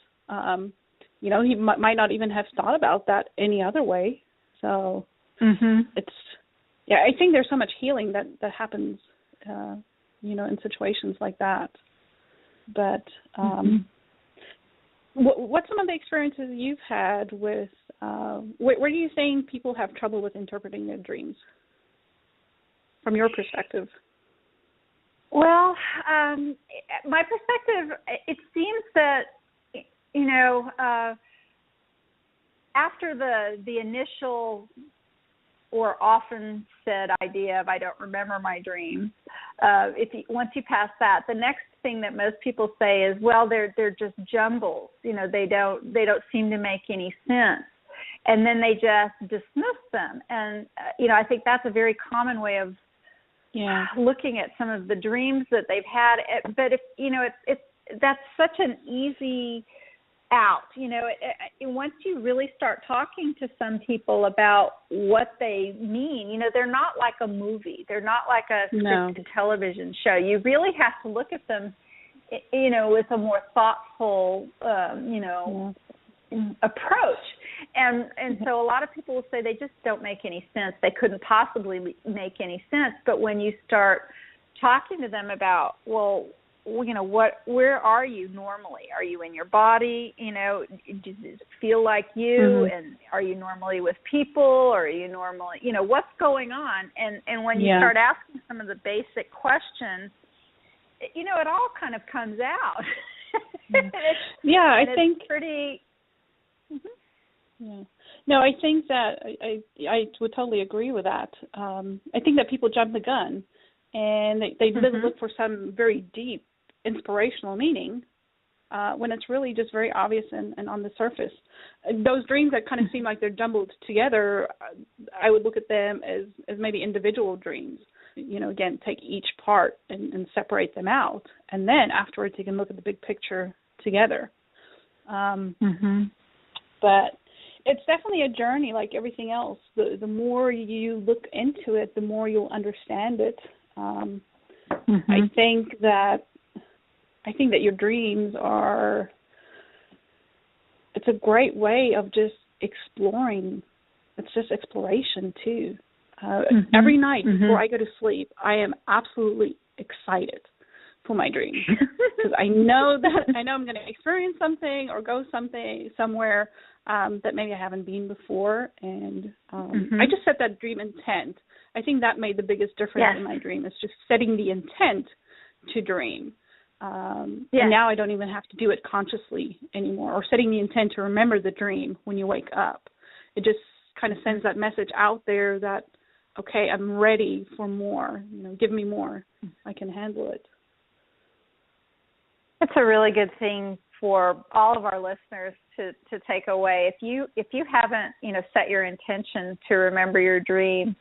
He might not even have thought about that any other way. So I think there's so much healing that happens, in situations like that. But what's some of the experiences you've had with, where do you think people have trouble with interpreting their dreams, from your perspective? Well, my perspective, it seems that, after the initial or often said idea of I don't remember my dreams, once you pass that, the next thing that most people say is, well, they're just jumbles. They don't seem to make any sense, and then they just dismiss them. And I think that's a very common way of looking at some of the dreams that they've had. But that's such an easy out. Once you really start talking to some people about what they mean, they're not like a movie. They're not like a scripted television show. You really have to look at them, with a more thoughtful, approach. And so a lot of people will say they just don't make any sense. They couldn't possibly make any sense. But when you start talking to them about, well, where are you normally? Are you in your body? Does it feel like you? And are you normally with people? Or are you normally, what's going on? And when you start asking some of the basic questions, it all kind of comes out. I think it's pretty. No, I think that I would totally agree with that. I think that people jump the gun, and they look for some very deep inspirational meaning when it's really just very obvious and on the surface. Those dreams that kind of seem like they're jumbled together, I would look at them as maybe individual dreams. Again, take each part and separate them out, and then afterwards you can look at the big picture together. But it's definitely a journey, like everything else. The more you look into it, the more you'll understand it. I think that your dreams it's a great way of just exploring. It's just exploration too. Every night before I go to sleep, I am absolutely excited for my dreams because I know I'm going to experience something or go somewhere that maybe I haven't been before, and I just set that dream intent I think that made the biggest difference in my dream, is just setting the intent to dream. And now I don't even have to do it consciously anymore, or setting the intent to remember the dream when you wake up. It just kind of sends that message out there that, okay, I'm ready for more. Give me more. I can handle it. That's a really good thing for all of our listeners to take away. If you haven't, set your intention to remember your dreams,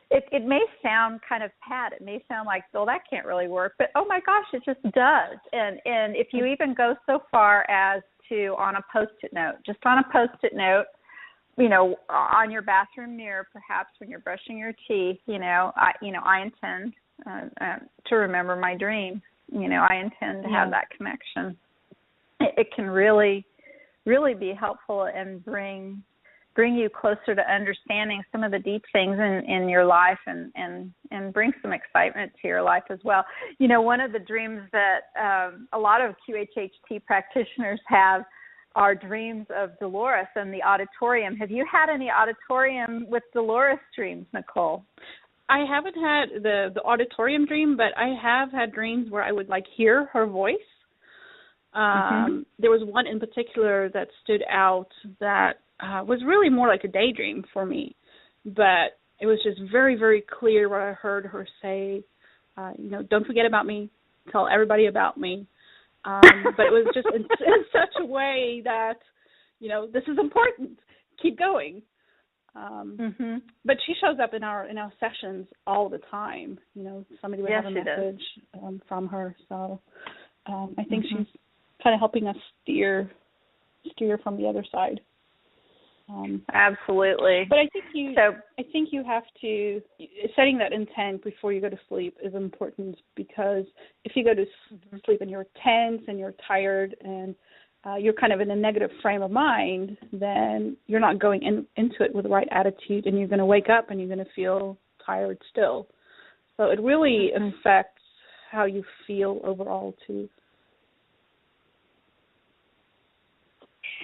it may sound kind of pat. It may sound like, well, that can't really work, but oh my gosh, it just does. And if you even go so far as to, on a Post-it note, on your bathroom mirror, perhaps when you're brushing your teeth, I intend to remember my dream. I intend to have that connection. It can really, really be helpful and bring you closer to understanding some of the deep things in your life, and bring some excitement to your life as well. One of the dreams that a lot of QHHT practitioners have are dreams of Dolores and the auditorium. Have you had any auditorium with Dolores dreams, Nicole? I haven't had the auditorium dream, but I have had dreams where I would hear her voice. There was one in particular that stood out that was really more like a daydream for me, but it was just very, very clear what I heard her say. Don't forget about me, tell everybody about me. But it was just in such a way that, this is important, keep going. But she shows up in our sessions all the time. Somebody would have a message from her. So I think she's kind of helping us steer from the other side. Absolutely. But I think you have to, setting that intent before you go to sleep is important, because if you go to sleep and you're tense and you're tired and you're kind of in a negative frame of mind, then you're not going into it with the right attitude, and you're going to wake up and you're going to feel tired still. So it really affects how you feel overall too.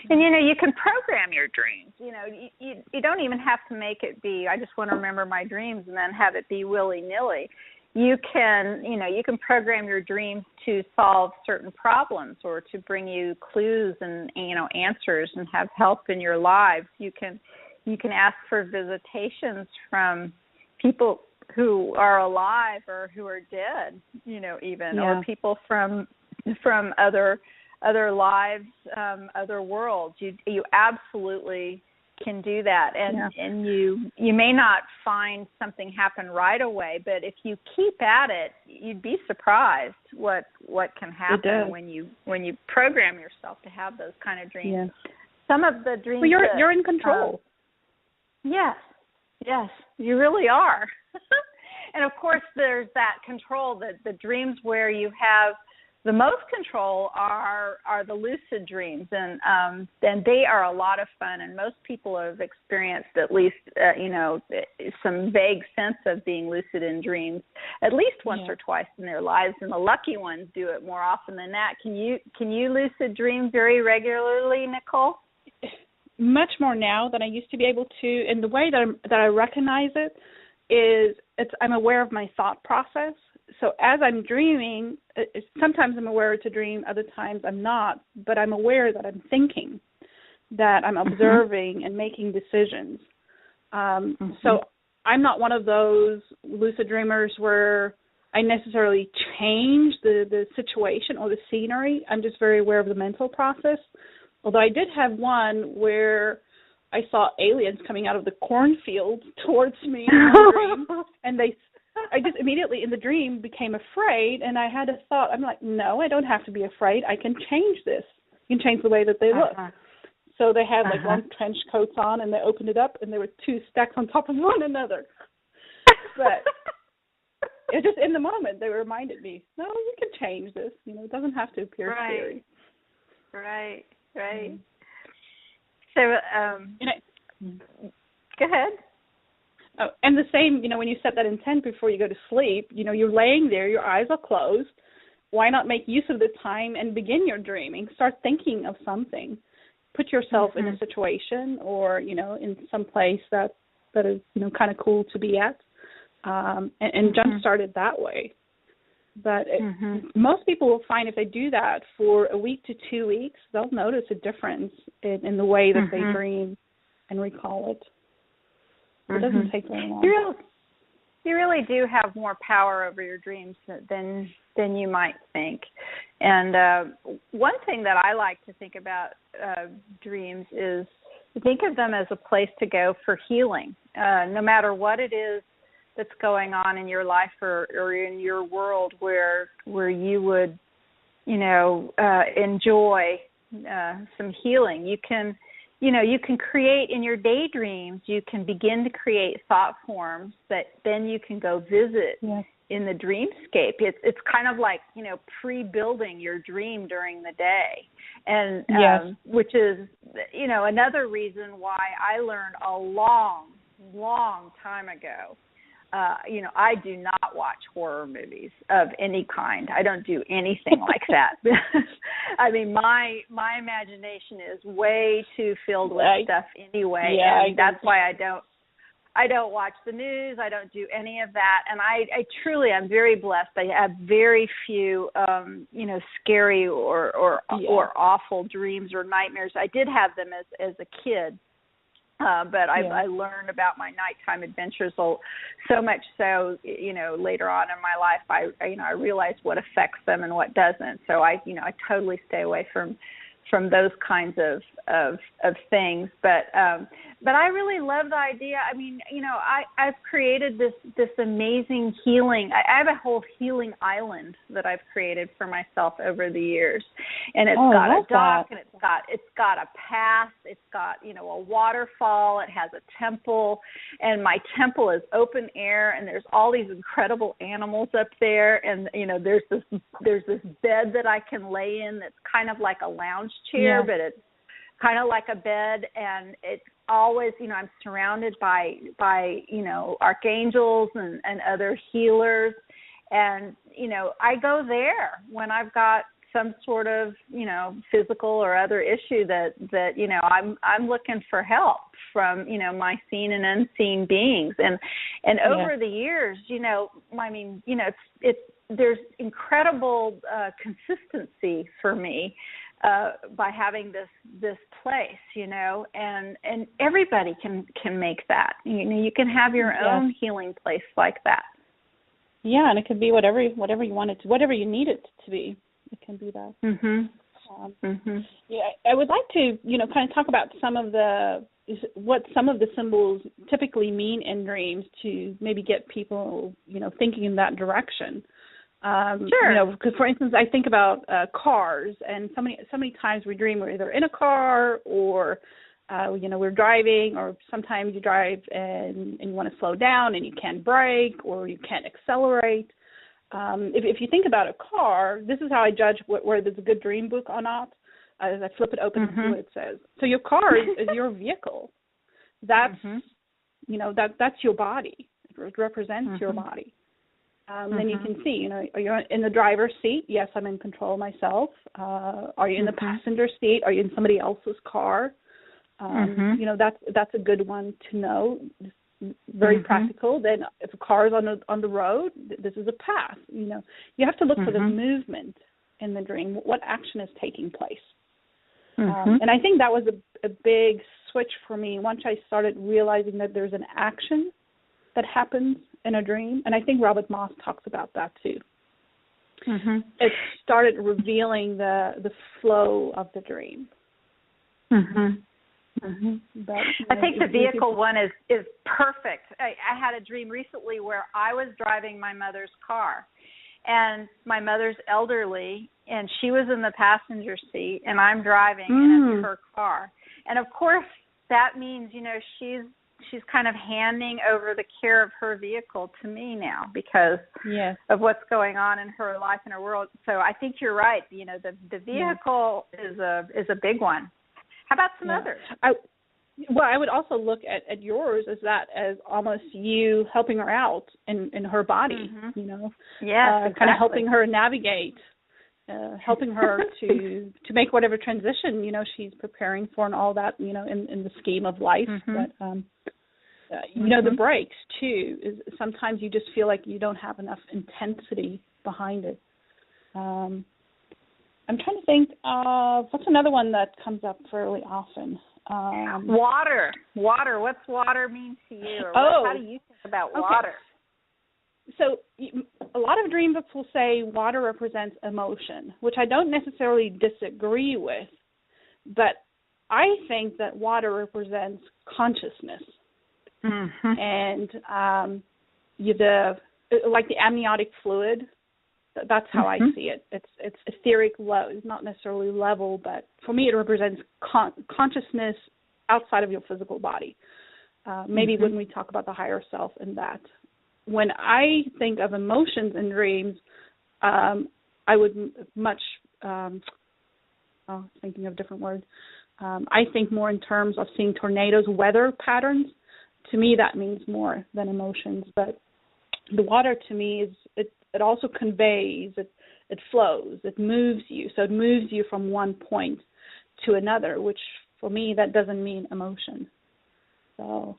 And, you can program your dreams. You don't even have to make it be, I just want to remember my dreams, and then have it be willy-nilly. You can program your dreams to solve certain problems, or to bring you clues and, answers, and have help in your lives. You can ask for visitations from people who are alive or who are dead, or people from other lives, other worlds. You absolutely can do that, and you may not find something happen right away, but if you keep at it, you'd be surprised what can happen when you program yourself to have those kind of dreams. Some of the dreams. Well, you're in control. Yes, you really are. And of course, there's that control. The dreams where you have the most control are the lucid dreams, and they are a lot of fun. And most people have experienced at least some vague sense of being lucid in dreams at least once or twice in their lives. And the lucky ones do it more often than that. Can you lucid dream very regularly, Nicole? Much more now than I used to be able to. And the way that I recognize it is I'm aware of my thought process. So as I'm dreaming, sometimes I'm aware it's a dream, other times I'm not, but I'm aware that I'm thinking, that I'm observing and making decisions. So I'm not one of those lucid dreamers where I necessarily change the situation or the scenery. I'm just very aware of the mental process. Although I did have one where I saw aliens coming out of the cornfield towards me in my dream, and I just immediately in the dream became afraid, and I had a thought. I'm like, no, I don't have to be afraid. I can change this. You can change the way that they look. So they had long trench coats on, and they opened it up, and there were two stacked on top of one another. But it just in the moment they reminded me, no, you can change this. It doesn't have to appear scary. Right. So, go ahead. Oh, and the same, when you set that intent before you go to sleep, you're laying there, your eyes are closed. Why not make use of the time and begin your dreaming? Start thinking of something. Put yourself in a situation or, in some place that is, kind of cool to be at. and jump started that way. But most people will find if they do that for a week to 2 weeks, they'll notice a difference in the way that they dream and recall it. It doesn't take very long. You really do have more power over your dreams than you might think. And one thing that I like to think about dreams is think of them as a place to go for healing, no matter what it is that's going on in your life or in your world where you would, enjoy some healing. You can create in your daydreams, you can begin to create thought forms that then you can go visit in the dreamscape. It's kind of like, pre-building your dream during the day. And which is, another reason why I learned a long time ago. I do not watch horror movies of any kind. I don't do anything like that. I mean, my imagination is way too filled with stuff anyway, and that's why I don't watch the news. I don't do any of that, and I truly am very blessed. I have very few, scary or awful dreams or nightmares. I did have them as a kid. But I learned about my nighttime adventures so much so, later on in my life, I realized what affects them and what doesn't. So I totally stay away from those kinds of things. But I really love the idea. I mean, I've created this amazing healing. I have a whole healing island that I've created for myself over the years, and it's got a dock, and it's got a path. It's got a waterfall. It has a temple, and my temple is open air, and there's all these incredible animals up there, and there's this bed that I can lay in that's kind of like a lounge chair, but it's kind of like a bed, and it's always, I'm surrounded by archangels and other healers, and I go there when I've got some sort of physical or other issue that I'm looking for help from my seen and unseen beings, and over the years, there's incredible consistency for me by having this place, and everybody can make that. You can have your own healing place like that. Yeah, and it can be whatever you want it to, whatever you need it to be. It can be that. Yeah, I would like to, kind of talk about what some of the symbols typically mean in dreams to maybe get people, thinking in that direction. Sure. Because for instance, I think about cars, and so many times we dream we're either in a car or, we're driving, or sometimes you drive and you want to slow down and you can't brake or you can't accelerate. If you think about a car, this is how I judge whether there's a good dream book or not. As I flip it open and see what it says. So your car is your vehicle. That's that's your body. It represents your body. Then you can see, are you in the driver's seat? Yes, I'm in control myself. Are you in the passenger seat? Are you in somebody else's car? That's a good one to know. Very practical. Then if a car is on the road, this is a path. You have to look for the movement in the dream. What action is taking place? And I think that was a big switch for me once I started realizing that there's an action that happens in a dream. And I think Robert Moss talks about that too. It started revealing the flow of the dream. But, I think the vehicle one is perfect. I had a dream recently where I was driving my mother's car, and my mother's elderly, and she was in the passenger seat, and I'm driving, and it's her car. And of course, that means she's kind of handing over the care of her vehicle to me now because of what's going on in her life and her world. So I think you're right. The vehicle is a big one. How about some others? I would also look at yours as almost you helping her out in her body, exactly. Kind of helping her navigate, helping her to make whatever transition, she's preparing for and all that, in the scheme of life. But the breaks too. Is sometimes you just feel like you don't have enough intensity behind it. I'm trying to think of what's another one that comes up fairly often. Water. What's water mean to you? Or how do you think about water? So a lot of dream books will say water represents emotion, which I don't necessarily disagree with, but I think that water represents consciousness. Mm-hmm. And like the amniotic fluid, that's how I see it. It's etheric low. It's not necessarily level, but for me it represents consciousness outside of your physical body. Maybe when we talk about the higher self and that. When I think of emotions in dreams, I would much, thinking of different words, I think more in terms of seeing tornadoes, weather patterns. To me, that means more than emotions. But the water, to me, it also conveys, it flows, it moves you. So it moves you from one point to another, which for me, that doesn't mean emotion. So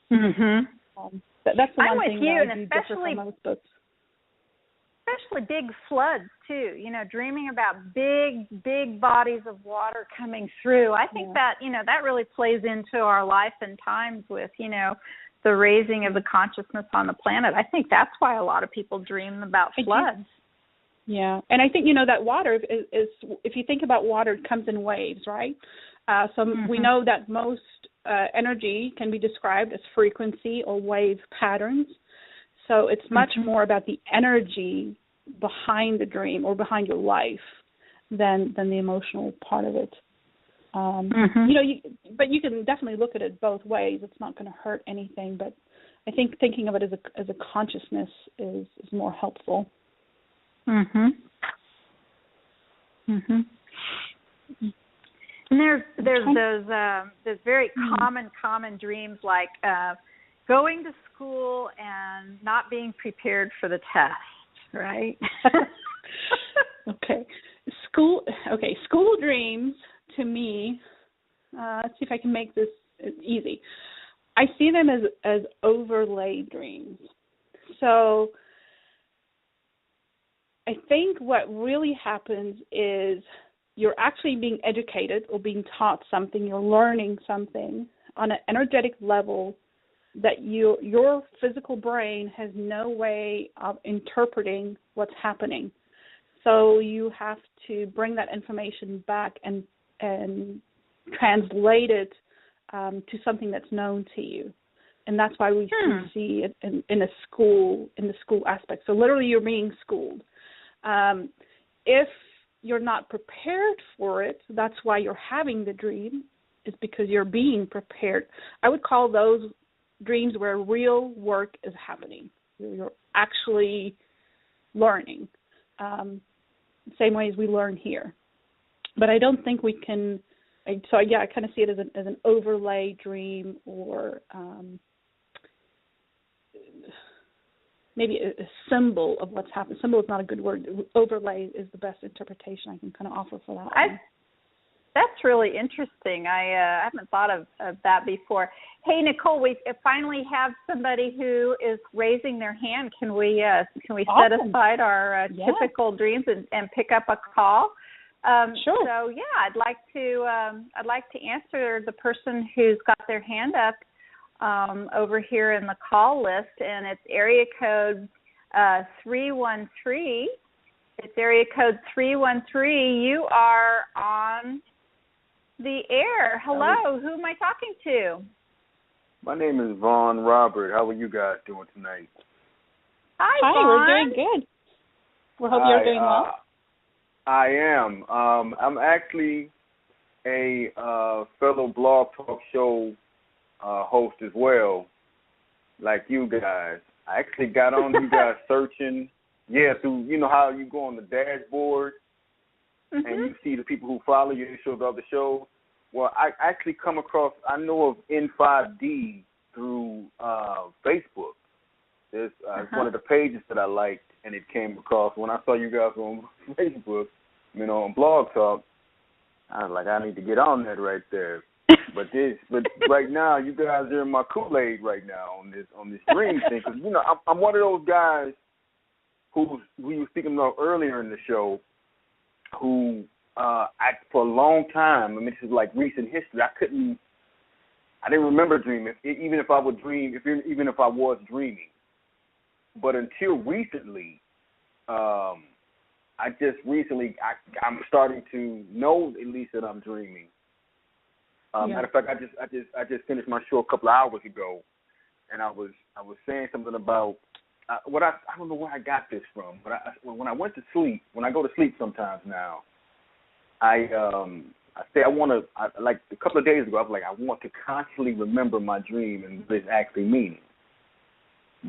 that's the one thing that I do differ from most books. Especially big floods, too. Dreaming about big bodies of water coming through. I think that, that really plays into our life and times with, the raising of the consciousness on the planet. I think that's why a lot of people dream about floods. Yeah, and I think, that water is if you think about water, it comes in waves, right? So we know that most energy can be described as frequency or wave patterns. So it's much more about the energy behind the dream or behind your life than the emotional part of it. But you can definitely look at it both ways. It's not going to hurt anything. But I think thinking of it as a consciousness is more helpful. And there's those very common dreams like going to school and not being prepared for the test, right? School dreams to me, let's see if I can make this easy. I see them as overlay dreams. So I think what really happens is you're actually being educated or being taught something, you're learning something on an energetic level that your physical brain has no way of interpreting what's happening. So you have to bring that information back and translate it to something that's known to you. And that's why we see it in the school aspect. So literally you're being schooled. If you're not prepared for it, that's why you're having the dream, is because you're being prepared. I would call those dreams where real work is happening. You're actually learning, same way as we learn here. But I don't think we can. I kind of see it as an overlay dream, or maybe a symbol of what's happened. Symbol is not a good word. Overlay is the best interpretation I can kind of offer for that one. That's really interesting. I haven't thought of that before. Hey, Nicole, we finally have somebody who is raising their hand. Can we set aside our typical dreams and pick up a call? Sure. So I'd like to answer the person who's got their hand up over here in the call list, and it's area code 313. It's area code 313. You are on the air. Hello. Who am I talking to? My name is Vaughn Robert. How are you guys doing tonight? Hi, Vaughn. We're doing good. We hope you're doing well. I am. I'm actually a fellow Blog Talk Show host as well, like you guys. I actually got on you guys searching, through, how you go on the dashboard and you see the people who follow you, they show the other shows. Well, I actually come across, I know of N5D through Facebook. There's one of the pages that I liked, and it came across. When I saw you guys on Facebook, on Blog Talk, I was like, I need to get on that right there. But right now, you guys are in my Kool-Aid right now on this dream thing. Because, I'm one of those guys who we were speaking about earlier in the show who, for a long time, this is like recent history, I didn't remember dreaming, even if I was dreaming. But until recently, I'm starting to know at least that I'm dreaming. Matter of fact, I just finished my show a couple of hours ago, and I was saying something about I don't know where I got this from, but when I went to sleep, when I go to sleep sometimes now, like a couple of days ago, I was like, I want to constantly remember my dream and what it's actually meaning.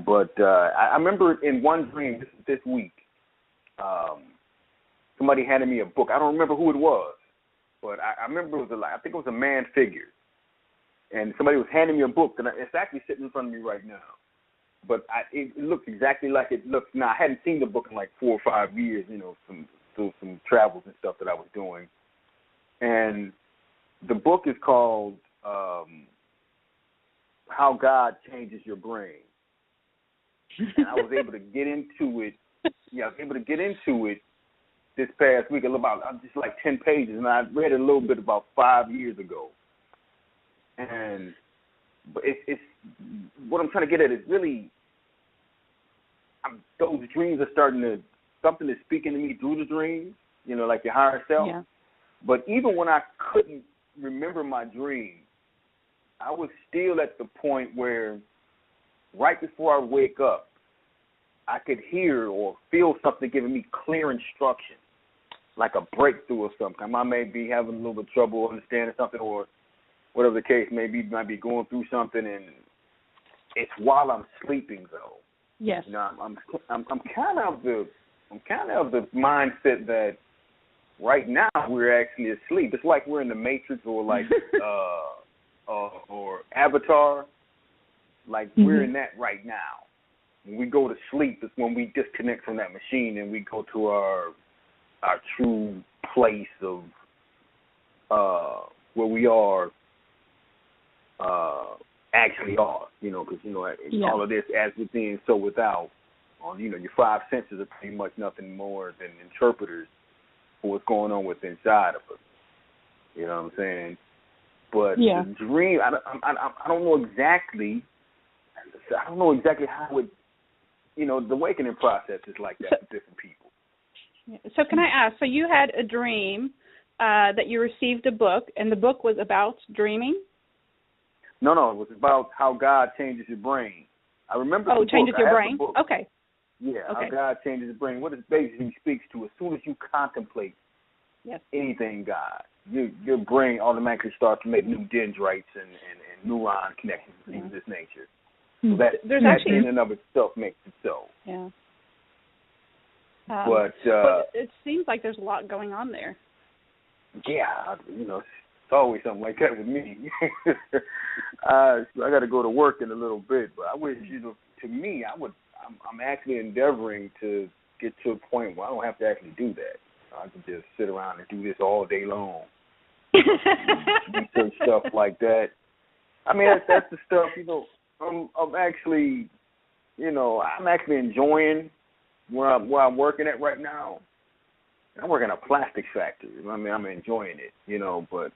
But I remember in one dream this week, somebody handed me a book. I don't remember who it was, but I remember I think it was a man figure, and somebody was handing me a book, and it's actually sitting in front of me right now. But it looked exactly like it looks now. I hadn't seen the book in like 4 or 5 years, through some travels and stuff that I was doing. And the book is called How God Changes Your Brain. And I was able to get into it. Yeah, I was able to get into it this past week, about just like 10 pages, and I read it a little bit about 5 years ago. But it's what I'm trying to get at is really those dreams are something is speaking to me through the dreams, like your higher self. Yeah. But even when I couldn't remember my dream, I was still at the point where right before I wake up, I could hear or feel something giving me clear instruction, like a breakthrough or something. I may be having a little bit of trouble understanding something, or whatever the case may be, might be going through something, and it's while I'm sleeping though. Yes. I'm kind of the mindset that right now we're actually asleep. It's like we're in the Matrix or like or Avatar. Like we're in that right now. When we go to sleep, it's when we disconnect from that machine and we go to our true place of where we are actually are, because, all of this as within, so without. Your 5 senses are pretty much nothing more than interpreters for what's going on with inside of us. You know what I'm saying? But the dream, I don't know exactly how it, the awakening process is like that for different people. So can I ask, so you had a dream that you received a book, and the book was about dreaming? No, it was about how God changes your brain. I remember the book. Changes your brain? Okay. Yeah, how God changes your brain. What it basically speaks to, as soon as you contemplate anything God, your brain automatically starts to make new dendrites and neuron connections of things of this nature. So that in and of itself makes it so. Yeah. But it seems like there's a lot going on there. Yeah, it's always something like that with me. I got to go to work in a little bit, but I wish, to me, I'm actually endeavoring to get to a point where I don't have to actually do that. I can just sit around and do this all day long. Research stuff like that. That's the stuff, I'm actually enjoying where I'm working at right now. I work in a plastics factory. I'm enjoying it, but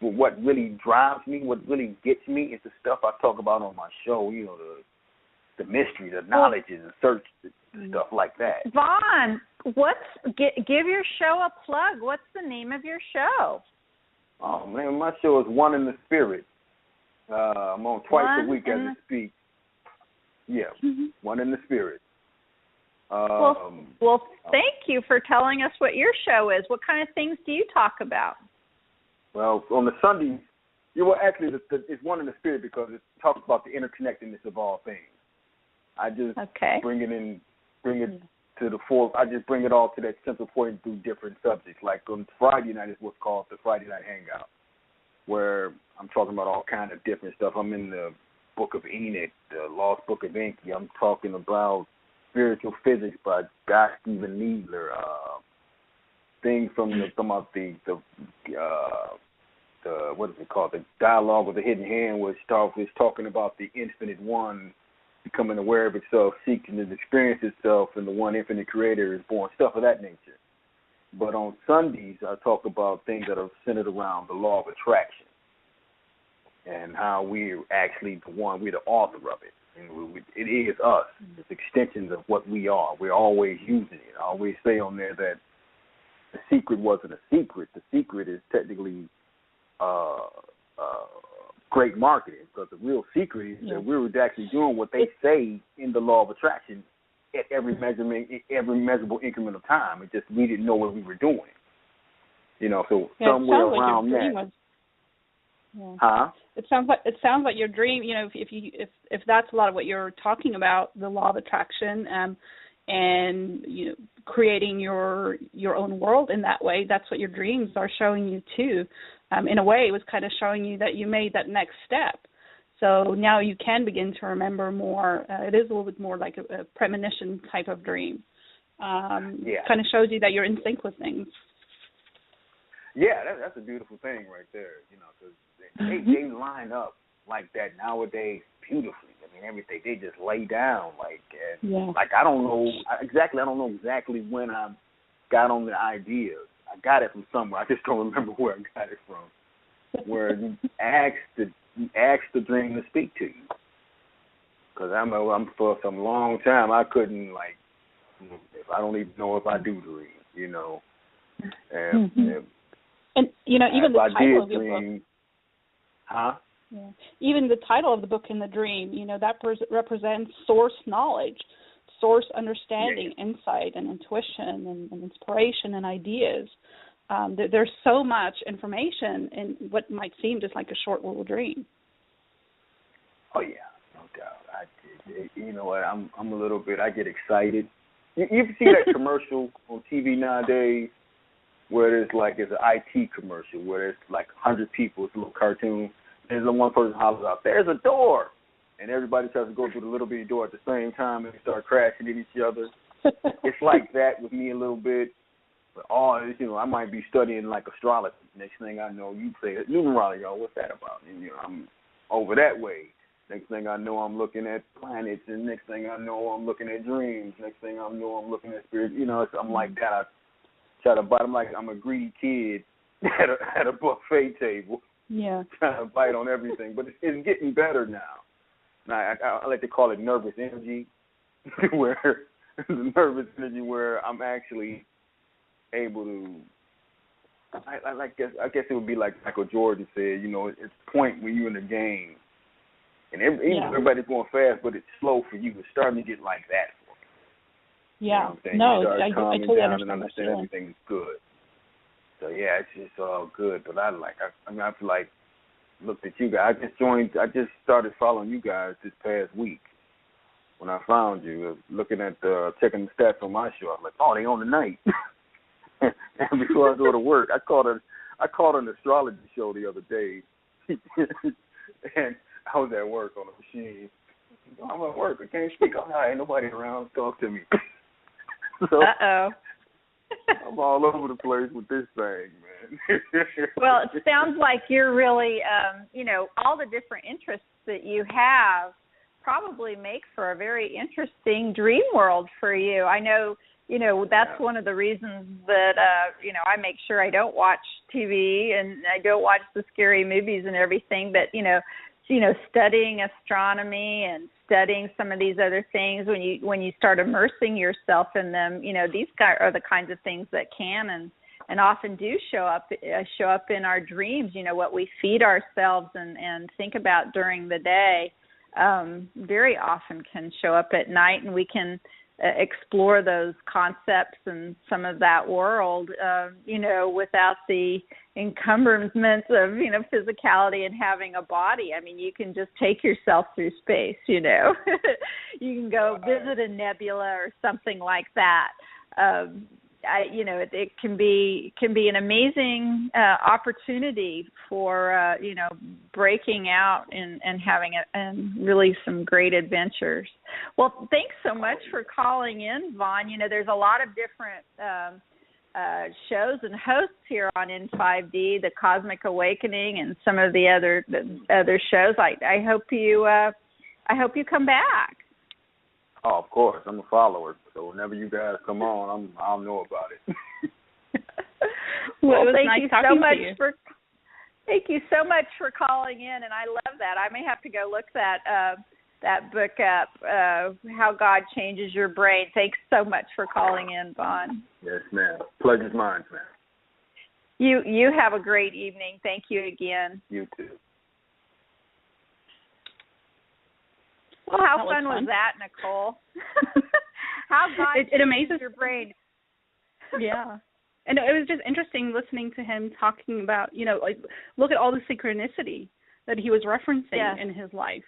what really drives me, what really gets me is the stuff I talk about on my show, the mystery, the knowledge, the search, stuff like that. Vaughn, give your show a plug. What's the name of your show? Oh, man, my show is One in the Spirit. I'm on twice a week as I speak. Yeah, One in the Spirit. Well, thank you for telling us what your show is. What kind of things do you talk about? Well, on the Sundays, actually, it's One in the Spirit because it talks about the interconnectedness of all things. I just bring it to the fore. I just bring it all to that central point through different subjects. Like on Friday night is what's called the Friday Night Hangout, where I'm talking about all kind of different stuff. I'm in the Book of Enoch, the Lost Book of Enki. I'm talking about spiritual physics by Guy Stephen Needler. Things from the what is it called? The dialogue of the hidden hand was talking about the infinite one becoming aware of itself, seeking to experience itself, and the one infinite creator is born, stuff of that nature. But on Sundays, I talk about things that are centered around the law of attraction and how we're actually we're the author of it. And it is us. It's extensions of what we are. We're always using it. I always say on there that the secret wasn't a secret. The secret is technically great marketing, because the real secret is that we were actually doing what they say in the law of attraction at every measurable increment of time. It just we didn't know what we were doing. So somewhere around that. It sounds like your dream. If that's a lot of what you're talking about, the law of attraction, and creating your own world in that way. That's what your dreams are showing you too. In a way, it was kind of showing you that you made that next step. So now you can begin to remember more. It is a little bit more like a premonition type of dream. Kind of shows you that you're in sync with things. Yeah, that's a beautiful thing right there. Because they line up like that nowadays beautifully. I mean, everything they just lay down I don't know exactly when I got on the idea. I got it from somewhere. I just don't remember where I got it from. Where you ask the dream to speak to you. Because I'm for some long time I couldn't if I don't even know if I do dream. And even the title of your book. Yeah. Even the title of the book, In the Dream, that represents source knowledge, source understanding, insight, and intuition, and inspiration, and ideas. There's so much information in what might seem just like a short little dream. Oh yeah, no doubt. You know what? I'm a little bit. I get excited. You see that commercial on TV nowadays, where it's an IT commercial, where it's 100 people. It's a little cartoon. There's one person hollers out, "There's a door," and everybody tries to go through the little bitty door at the same time, and they start crashing at each other. It's like that with me a little bit. But I might be studying astrology. Next thing I know, you say numerology. What's that about? And I'm over that way. Next thing I know, I'm looking at planets, and next thing I know, I'm looking at dreams. Next thing I know, I'm looking at spirit. I'm like that. I try to bite. I'm a greedy kid at a buffet table. Yeah. Trying to bite on everything, but it's getting better now. I like to call it nervous energy, where I'm actually able to. I guess it would be like Michael Jordan said. It's the point when you're in the game, and everybody's going fast, but it's slow for you. It's starting to get like that for me. Yeah. I totally understand. Understand everything is good. So it's just all good. But I feel like looked at you guys. I just started following you guys this past week when I found you. Looking at checking the stats on my show, I'm like, oh, they on tonight. And before I go to work, I called an astrology show the other day, and I was at work on a machine. I'm at work. I can't speak. Ain't nobody around to talk to me. So, I'm all over the place with this thing, man. Well, it sounds like you're really, all the different interests that you have probably make for a very interesting dream world for you. I know, that's one of the reasons that, I make sure I don't watch TV and I don't watch the scary movies and everything, but, studying astronomy and studying some of these other things, when you start immersing yourself in them, these are the kinds of things that can and often do show up in our dreams. What we feed ourselves and think about during the day very often can show up at night, and we can explore those concepts and some of that world, without the encumbrance of, physicality and having a body. I mean, you can just take yourself through space, You can go visit a nebula or something like that. It can be an amazing opportunity for, breaking out and having and really some great adventures. Well, thanks so much for calling in, Vaughn. There's a lot of different shows and hosts here on N5D, the Cosmic Awakening, and some of the other shows. I hope you come back. Oh, of course. I'm a follower, so whenever you guys come on, I'll know about it. Well, thank you so much for calling in, and I love that. I may have to go look that book up, How God Changes Your Brain. Thanks so much for calling in, Vaughn. Yes, ma'am. Pleasure's mine, ma'am. You have a great evening. Thank you again. You too. Well, how fun was that, Nicole? How God it amazes your brain. Yeah. And it was just interesting listening to him talking about, like, look at all the synchronicity that he was referencing in his life.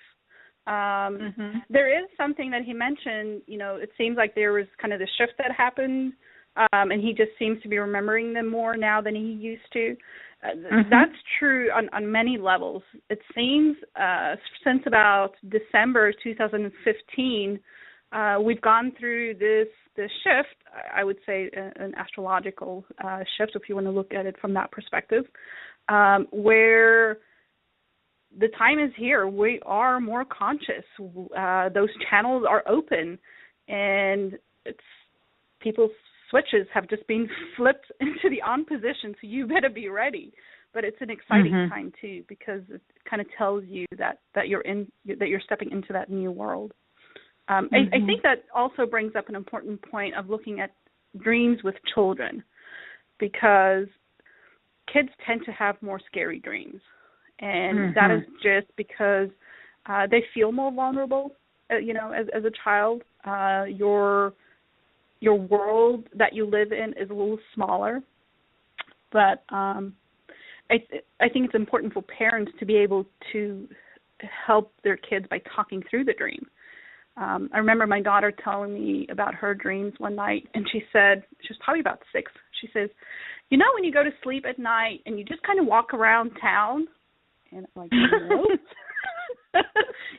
There is something that he mentioned, it seems like there was kind of the shift that happened, and he just seems to be remembering them more now than he used to. That's true on many levels. It seems since about December 2015, we've gone through this shift, I would say an astrological shift, if you want to look at it from that perspective, where the time is here. We are more conscious. Those channels are open, and people's switches have just been flipped into the on position, so you better be ready. But it's an exciting time too, because it kind of tells you that you're stepping into that new world. I think that also brings up an important point of looking at dreams with children, because kids tend to have more scary dreams, and that is just because they feel more vulnerable. As a child, your world that you live in is a little smaller, but I think it's important for parents to be able to help their kids by talking through the dream. I remember my daughter telling me about her dreams one night, and she was probably about 6. She says, when you go to sleep at night and you just kind of walk around town, and I'm like, no.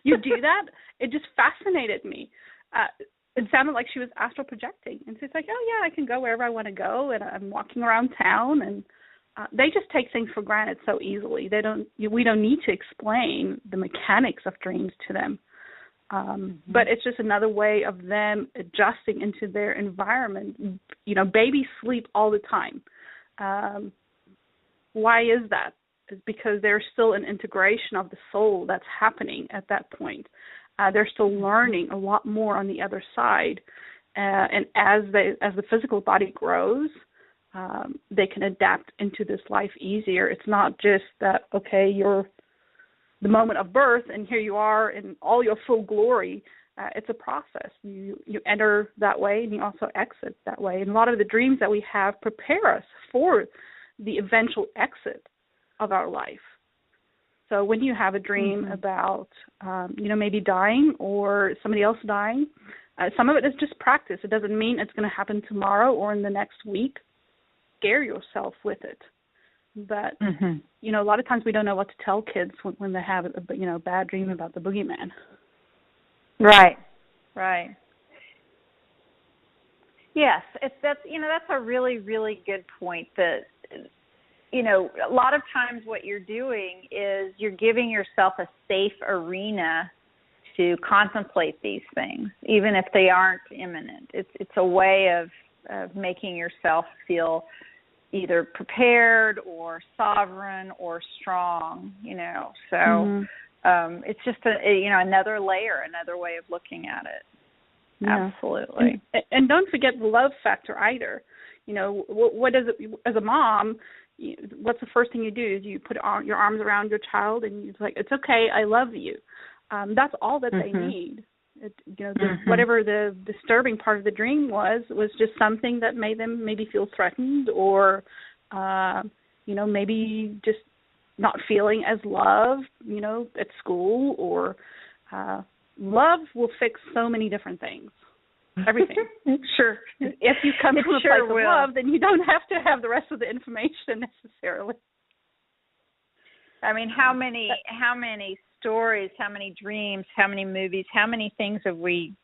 You do that? It just fascinated me. It sounded like she was astral projecting, and so it's like, oh yeah, I can go wherever I want to go, and I'm walking around town, and they just take things for granted so easily. We don't need to explain the mechanics of dreams to them. But it's just another way of them adjusting into their environment. Babies sleep all the time. Why is that? It's because there's still an integration of the soul that's happening at that point. They're still learning a lot more on the other side. And as the physical body grows, they can adapt into this life easier. It's not just that, okay, you're the moment of birth, and here you are in all your full glory. It's a process. You enter that way, and you also exit that way. And a lot of the dreams that we have prepare us for the eventual exit of our life. So when you have a dream about, maybe dying or somebody else dying, some of it is just practice. It doesn't mean it's going to happen tomorrow or in the next week. Scare yourself with it. But, a lot of times we don't know what to tell kids when they have a bad dream about the boogeyman. Right. Yes, that's a really, really good point. That, a lot of times what you're doing is you're giving yourself a safe arena to contemplate these things, even if they aren't imminent. It's a way of making yourself feel either prepared or sovereign or strong, So it's just another layer, another way of looking at it. Yeah. Absolutely. And don't forget the love factor either. What does it, as a mom, what's the first thing you do? Is you put your arms around your child and you're like, it's okay, I love you. That's all that they need. Whatever the disturbing part of the dream was just something that made them maybe feel threatened or, maybe just not feeling as loved, at school or love will fix so many different things. Everything. Sure. If you come from a place of love, then you don't have to have the rest of the information necessarily. I mean, how many stories, how many dreams, how many movies, how many things have we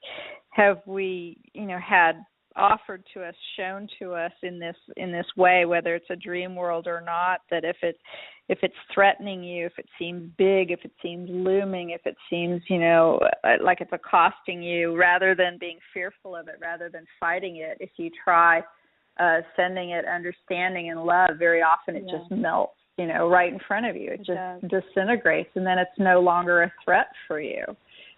had offered to us, shown to us in this way, whether it's a dream world or not, that if it's threatening you, if it seems big, if it seems looming, if it seems, like it's accosting you, rather than being fearful of it, rather than fighting it, if you try sending it understanding and love, very often it just melts, right in front of you. It just disintegrates, and then it's no longer a threat for you.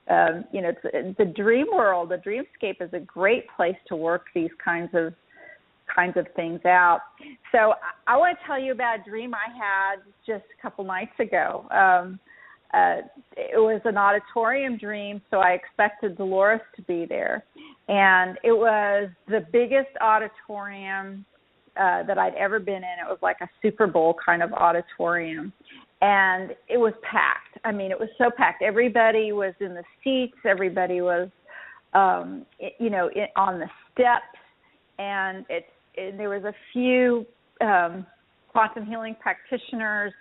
It's the dream world, the dreamscape is a great place to work these kinds of things out. So I want to tell you about a dream I had just a couple nights ago. It was an auditorium dream, so I expected Dolores to be there. And it was the biggest auditorium that I'd ever been in. It was like a Super Bowl kind of auditorium. And it was packed. I mean, it was so packed. Everybody was in the seats. Everybody was, on the steps. And there was a few quantum healing practitioners,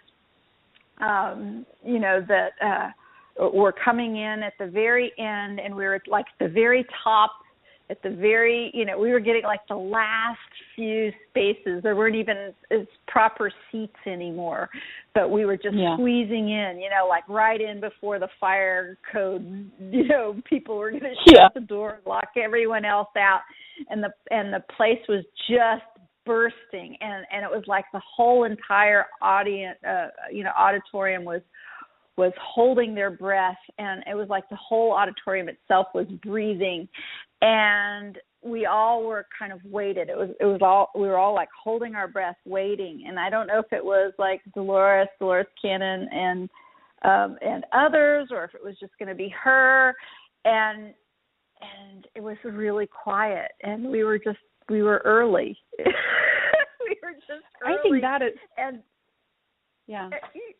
that were coming in at the very end, and we were like the very top. At the very, we were getting like the last few spaces. There weren't even as proper seats anymore, but we were just squeezing in, like right in before the fire code, people were going to shut the door, lock everyone else out. And the place was just bursting. And it was like the whole entire audience, auditorium was holding their breath, and it was like the whole auditorium itself was breathing, and we all were kind of weighted. We were all like holding our breath, waiting. And I don't know if it was like Dolores Cannon and others, or if it was just going to be her, and it was really quiet, and we were early. We were just early. I think that is. Yeah.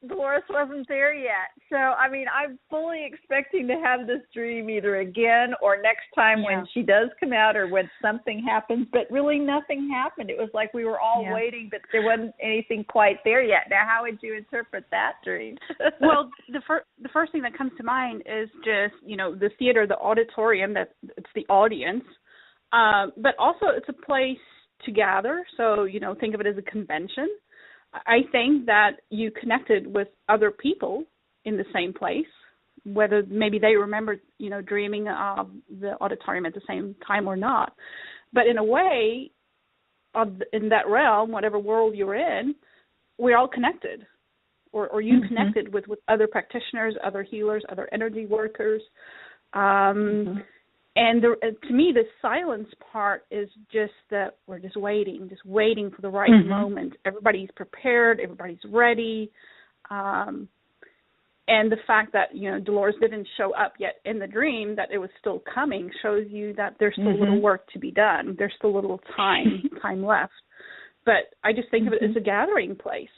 Dolores wasn't there yet. So, I mean, I'm fully expecting to have this dream either again or next time when she does come out, or when something happens. But really nothing happened. It was like we were all waiting, but there wasn't anything quite there yet. Now, how would you interpret that dream? Well, the first thing that comes to mind is just, the theater, the auditorium, that it's the audience. But also it's a place to gather. So, think of it as a convention. I think that you connected with other people in the same place, whether maybe they remember, dreaming of the auditorium at the same time or not. But in a way, in that realm, whatever world you're in, we're all connected, or you connected with other practitioners, other healers, other energy workers. And to me, the silence part is just that we're just waiting for the right moment. Everybody's prepared, everybody's ready. And the fact that, Dolores didn't show up yet in the dream, that it was still coming, shows you that there's still little work to be done. There's still little time left. But I just think of it as a gathering place.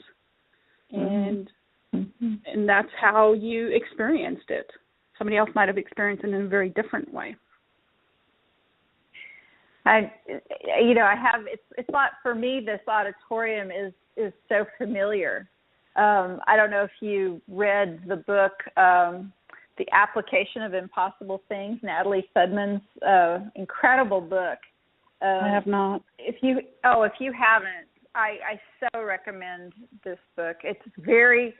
And that's how you experienced it. Somebody else might have experienced it in a very different way. It's not, for me, this auditorium is so familiar. I don't know if you read the book, The Application of Impossible Things, Natalie Sudman's incredible book. I have not. If you haven't, I so recommend this book. It's very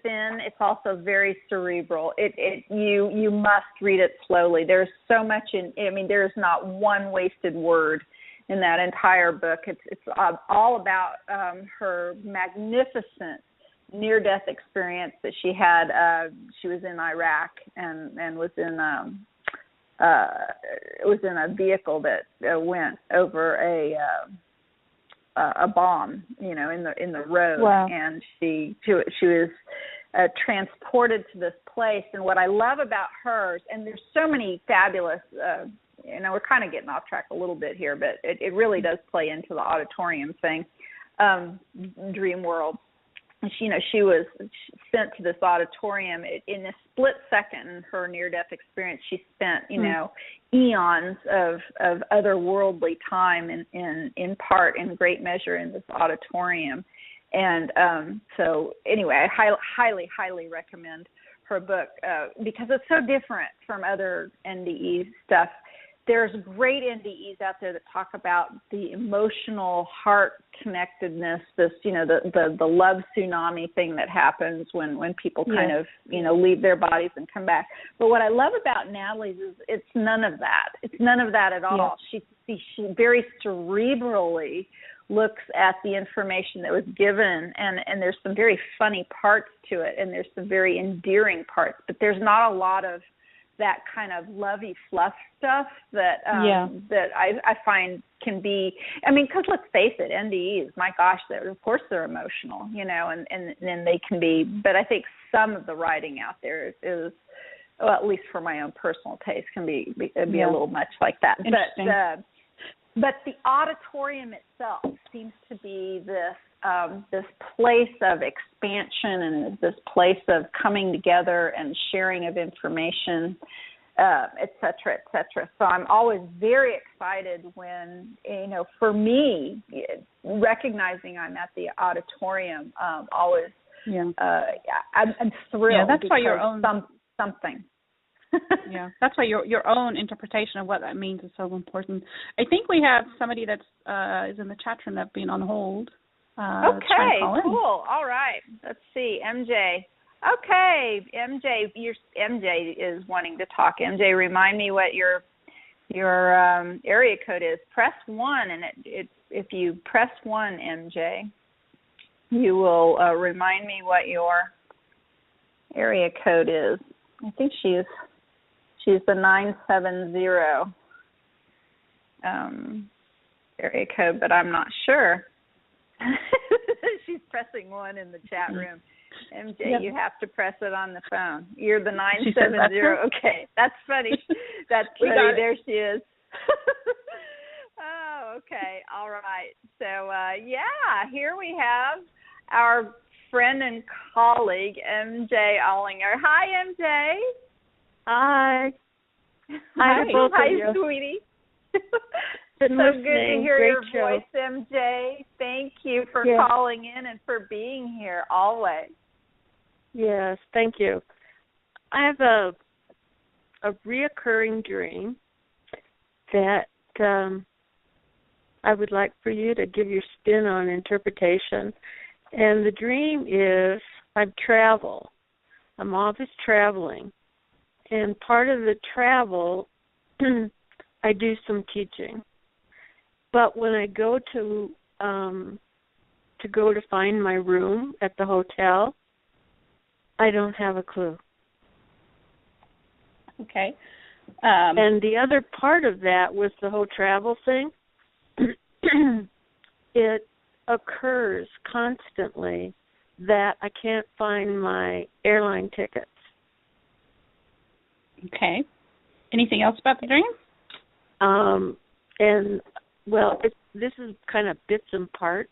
thin. It's also very cerebral. You must read it slowly. There's so much there's not one wasted word in that entire book. It's all about her magnificent near-death experience that she had. She was in Iraq and was in a vehicle that went over a bomb, in the road. Wow. And she was transported to this place. And what I love about hers, and there's so many fabulous, we're kind of getting off track a little bit here, but it really does play into the auditorium thing, dream world. She was sent to this auditorium in a split second in her near-death experience. She spent, eons of otherworldly time in part, in great measure, in this auditorium. And so anyway, I highly, highly recommend her book because it's so different from other NDE stuff. there's great NDEs out there that talk about the emotional heart connectedness, this, the love tsunami thing that happens when people kind of, leave their bodies and come back. But what I love about Natalie's is it's none of that. It's none of that at all. She very cerebrally looks at the information that was given, and there's some very funny parts to it, and there's some very endearing parts, but there's not a lot of that kind of lovey fluff stuff that that I find can be. I mean, because let's face it, NDEs, my gosh, of course they're emotional, and they can be. But I think some of the writing out there is, well, at least for my own personal taste, can be a little much like that. But the auditorium itself seems to be this place of expansion and this place of coming together and sharing of information, et cetera, et cetera. So I'm always very excited when, for me, recognizing I'm at the auditorium, always, I'm thrilled. Yeah, that's why your own something. Yeah, that's why your own interpretation of what that means is so important. I think we have somebody that's is in the chat room that's been on hold. Okay, cool. All right. Let's see, MJ. Okay, MJ is wanting to talk. MJ, remind me what your area code is. Press 1, and if you press 1, MJ, you will remind me what your area code is. I think she's the 970 area code, but I'm not sure. She's pressing 1 in the chat room. MJ, you have to press it on the phone. You're the 970. Okay, that's funny. That's funny. There she is. Oh, okay. All right. So, here we have our friend and colleague, MJ Ollinger. Hi, MJ. Hi. Hi, both of you. Hi, sweetie. So good to hear Great your show. voice, MJ. Thank you for calling in and for being here always. Yes, thank you. I have a reoccurring dream that I would like for you to give your spin on interpretation. And the dream is I travel. I'm always traveling. And part of the travel, I do some teaching. But when I go to find my room at the hotel, I don't have a clue. Okay. And the other part of that was the whole travel thing. It occurs constantly that I can't find my airline tickets. Okay. Anything else about the dream? This is kind of bits and parts,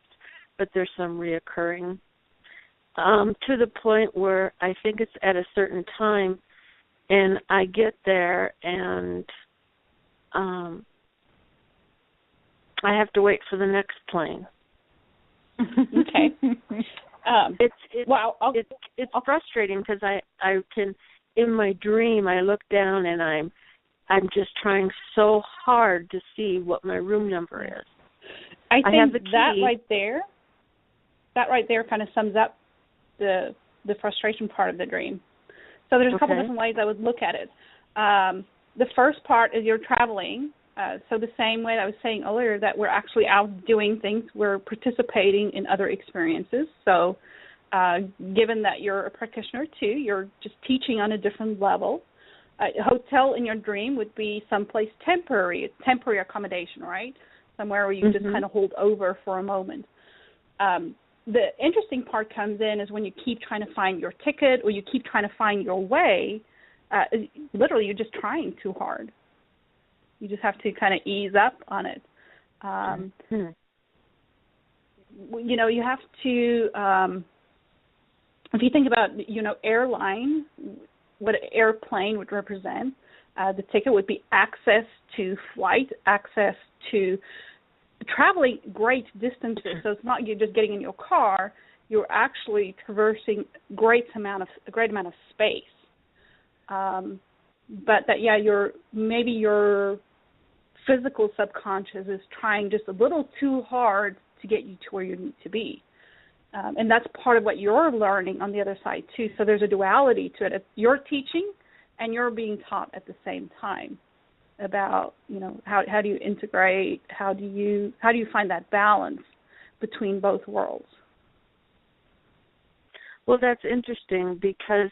but there's some reoccurring to the point where I think it's at a certain time, and I get there and I have to wait for the next plane. Okay. It's frustrating because I can, in my dream, I look down and I'm just trying so hard to see what my room number is. I think have the key. that right there kind of sums up the frustration part of the dream. So there's a couple different ways I would look at it. The first part is you're traveling. So the same way I was saying earlier that we're actually out doing things, we're participating in other experiences. So given that you're a practitioner too, you're just teaching on a different level. A hotel in your dream would be someplace temporary accommodation, right? Somewhere where you just kind of hold over for a moment. The interesting part comes in is when you keep trying to find your ticket or you keep trying to find your way. Literally, you're just trying too hard. You just have to kind of ease up on it. You have to, if you think about, airline, what an airplane would represent, the ticket would be access to flight, access to traveling great distances. So it's not you just getting in your car, you're actually traversing a great amount of space. But that, you're physical subconscious is trying just a little too hard to get you to where you need to be. And that's part of what you're learning on the other side too. So there's a duality to it. You're teaching and you're being taught at the same time about, how do you integrate, how do you find that balance between both worlds. Well, that's interesting because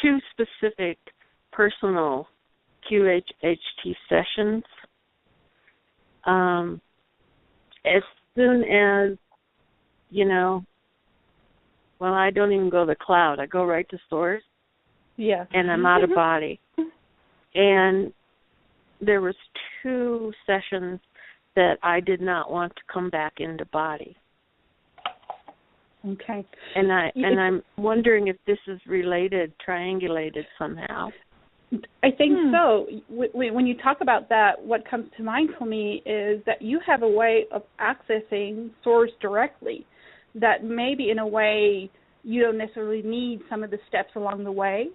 two specific personal QHHT sessions, as soon as, I don't even go to the cloud. I go right to source. Yeah. And I'm out of body. And there was 2 sessions that I did not want to come back into body. Okay. And I'm wondering if this is related, triangulated somehow. I think so. When you talk about that, what comes to mind for me is that you have a way of accessing source directly that maybe in a way you don't necessarily need some of the steps along the way,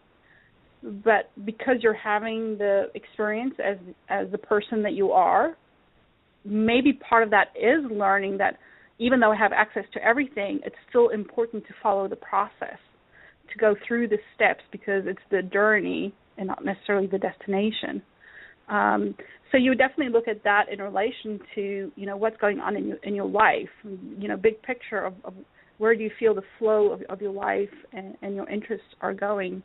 but because you're having the experience as the person that you are, maybe part of that is learning that even though I have access to everything, it's still important to follow the process, to go through the steps because it's the journey and not necessarily the destination. So you would definitely look at that in relation to, what's going on in your life, big picture of where do you feel the flow of your life and your interests are going.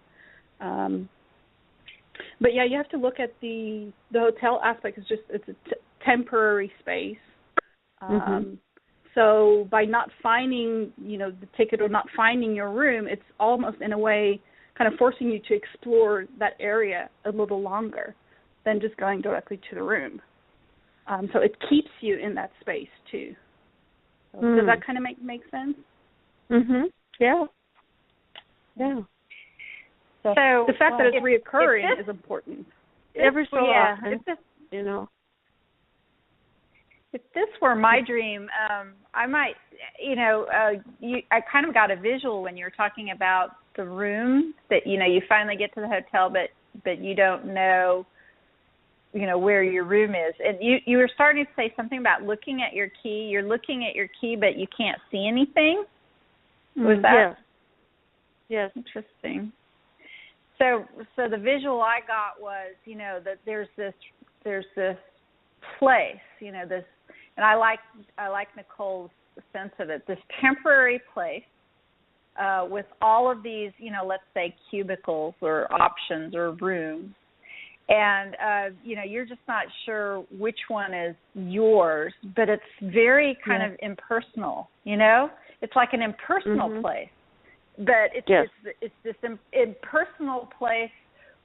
But yeah, you have to look at the hotel aspect. It's a temporary space. So by not finding, the ticket or not finding your room, it's almost in a way kind of forcing you to explore that area a little longer than just going directly to the room. So it keeps you in that space too. So does that kind of make sense? Yeah. Yeah. So the fact that it's reoccurring is important. Every so often, If this were my dream, I might, I kind of got a visual when you were talking about the room that, you finally get to the hotel, but you don't know, where your room is. And you were starting to say something about looking at your key. You're looking at your key, but you can't see anything. Was that? Yes. Interesting. So the visual I got was, that there's this place, this, and I like Nicole's sense of it, this temporary place with all of these, let's say cubicles or options or rooms. And, you're just not sure which one is yours, but it's very kind of impersonal, It's like an impersonal place. But it's this impersonal place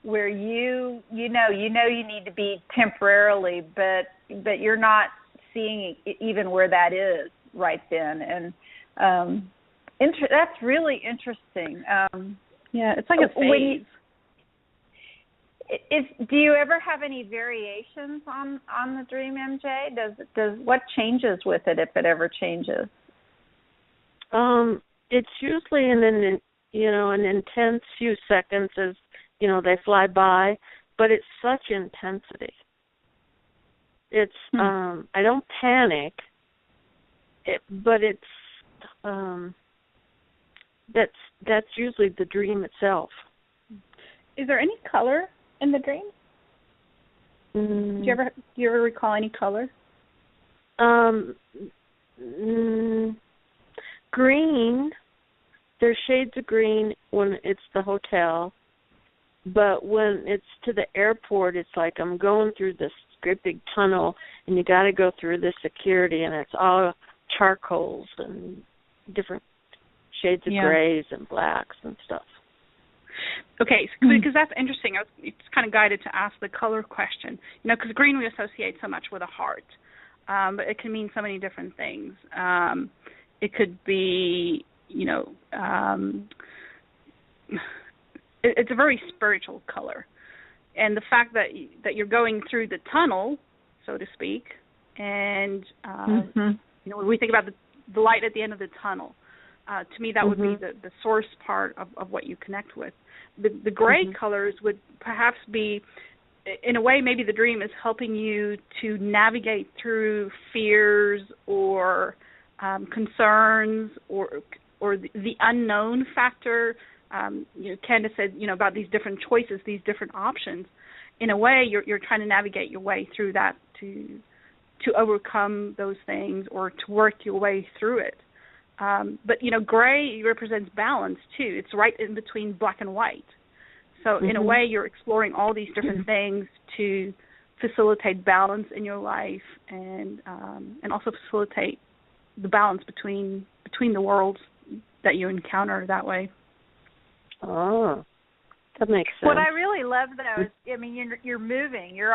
where you need to be temporarily, but you're not seeing even where that is right then. And that's really interesting. It's like a phase. Do you ever have any variations on the dream, MJ? Does what changes with it, if it ever changes? It's usually an intense few seconds as, they fly by, but it's such intensity. It's, I don't panic, but it's, that's usually the dream itself. Is there any color in the dream? Do you ever recall any color? Green. There's shades of green when it's the hotel, but when it's to the airport, it's like I'm going through this great big tunnel, and you got to go through this security, and it's all charcoals and different shades of grays and blacks and stuff. Okay, because that's interesting. It's kind of guided to ask the color question, because green we associate so much with a heart, but it can mean so many different things. It could be, it's a very spiritual color, and the fact that you're going through the tunnel, so to speak, and when we think about the light at the end of the tunnel, To me, that would be the source part of what you connect with. The gray colors would perhaps be, in a way, maybe the dream is helping you to navigate through fears or concerns or the unknown factor. Candace said, about these different choices, these different options. In a way, you're trying to navigate your way through that to overcome those things or to work your way through it. But gray represents balance too. It's right in between black and white. So in a way, you're exploring all these different things to facilitate balance in your life and also facilitate the balance between the worlds that you encounter that way. Oh, that makes sense. What I really love though is, you're moving. You're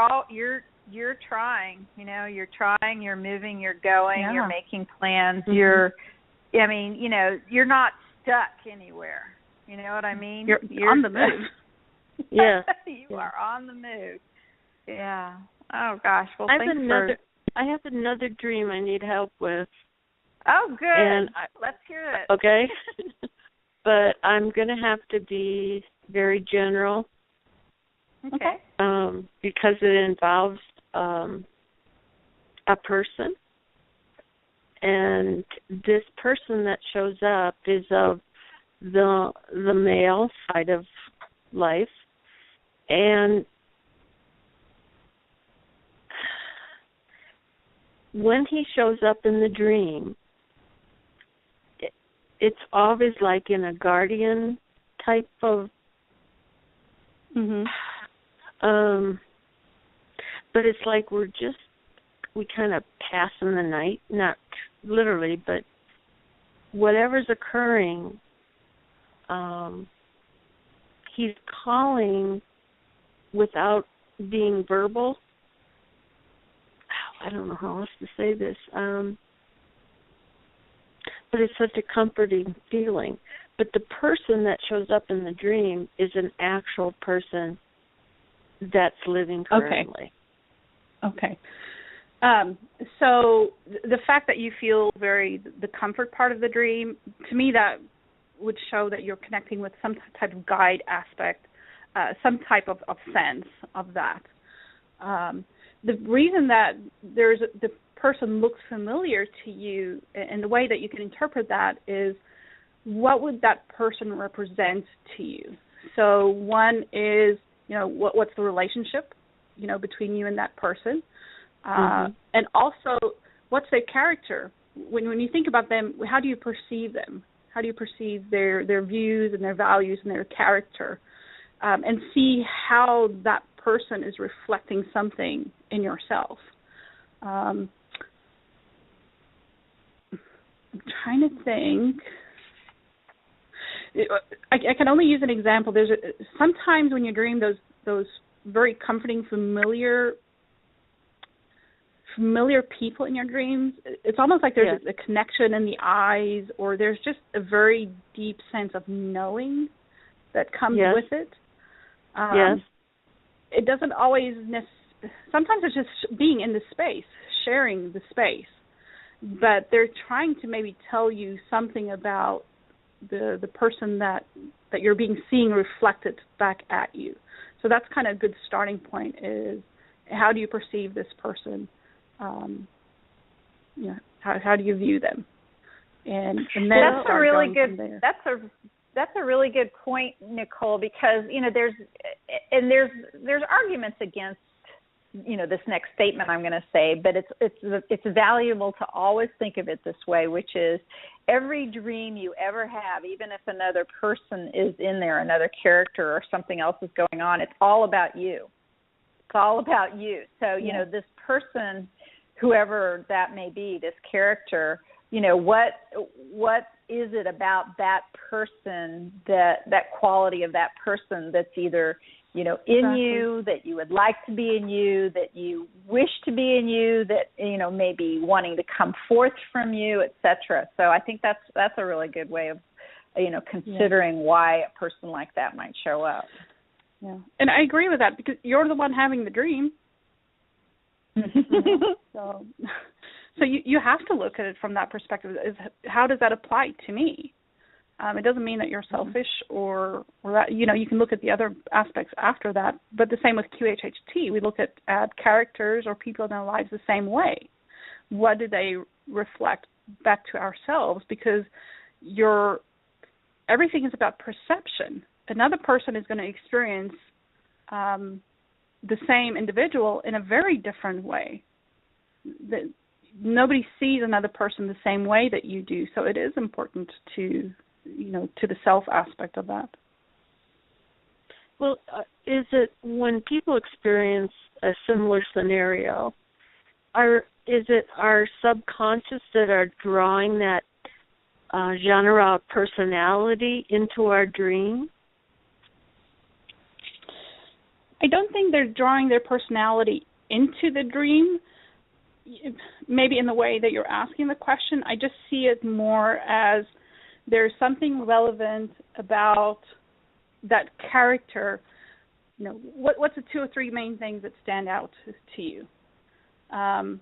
trying. You're trying. You're moving. You're going. Yeah. You're making plans. You're not stuck anywhere. You know what I mean? You're on the move. Yeah. You are on the move. Yeah. Oh gosh. Well, I have another dream I need help with. Oh, good. Let's hear it. Okay. But I'm going to have to be very general. Okay. Because it involves a person. And this person that shows up is of the male side of life. And when he shows up in the dream, it's always like in a guardian type of but it's like we kind of pass in the night, not literally, but whatever's occurring, he's calling without being verbal. I don't know how else to say this. But it's such a comforting feeling. But the person that shows up in the dream is an actual person that's living currently. Okay. So the fact that you feel the comfort part of the dream, to me that would show that you're connecting with some type of guide aspect, some type of sense of that. The reason that the person looks familiar to you, and the way that you can interpret that is, what would that person represent to you? So one is, what's the relationship, between you and that person, and also what's their character. When you think about them, how do you perceive them? How do you perceive their views and their values and their character, and see how that person is reflecting something in yourself. I'm trying to think. I can only use an example. Sometimes when you dream those very comforting, familiar people in your dreams, it's almost like there's a connection in the eyes, or there's just a very deep sense of knowing that comes with it. It doesn't always sometimes it's just being in the space, sharing the space, but they're trying to maybe tell you something about the person that you're seeing reflected back at you. So that's kind of a good starting point, is how do you perceive this person? How do you view them? And then that's a really good. From there. That's a really good point, Nicole, because there's arguments against this next statement I'm going to say, but it's valuable to always think of it this way, which is every dream you ever have, even if another person is in there, another character or something else is going on, it's all about you. It's all about you. So this person, whoever that may be, this character, what is it about that person, that quality of that person that's either in you, that you would like to be in you, that you wish to be in you, that maybe wanting to come forth from you, etc. So I think that's a really good way of considering why a person like that might show up. Yeah, and I agree with that, because you're the one having the dream. So you have to look at it from that perspective. Is how does that apply to me? It doesn't mean that you're selfish or that, you know, you can look at the other aspects after that. But the same with QHHT. We look at characters or people in our lives the same way. What do they reflect back to ourselves? Because everything is about perception. Another person is going to experience the same individual in a very different way. Nobody sees another person the same way that you do. So it is important to the self aspect of that. Well, is it when people experience a similar scenario, is it our subconscious that are drawing that genre of personality into our dream? I don't think they're drawing their personality into the dream, maybe in the way that you're asking the question. I just see it more as there's something relevant about that character. You know, what's the 2 or 3 main things that stand out to you? You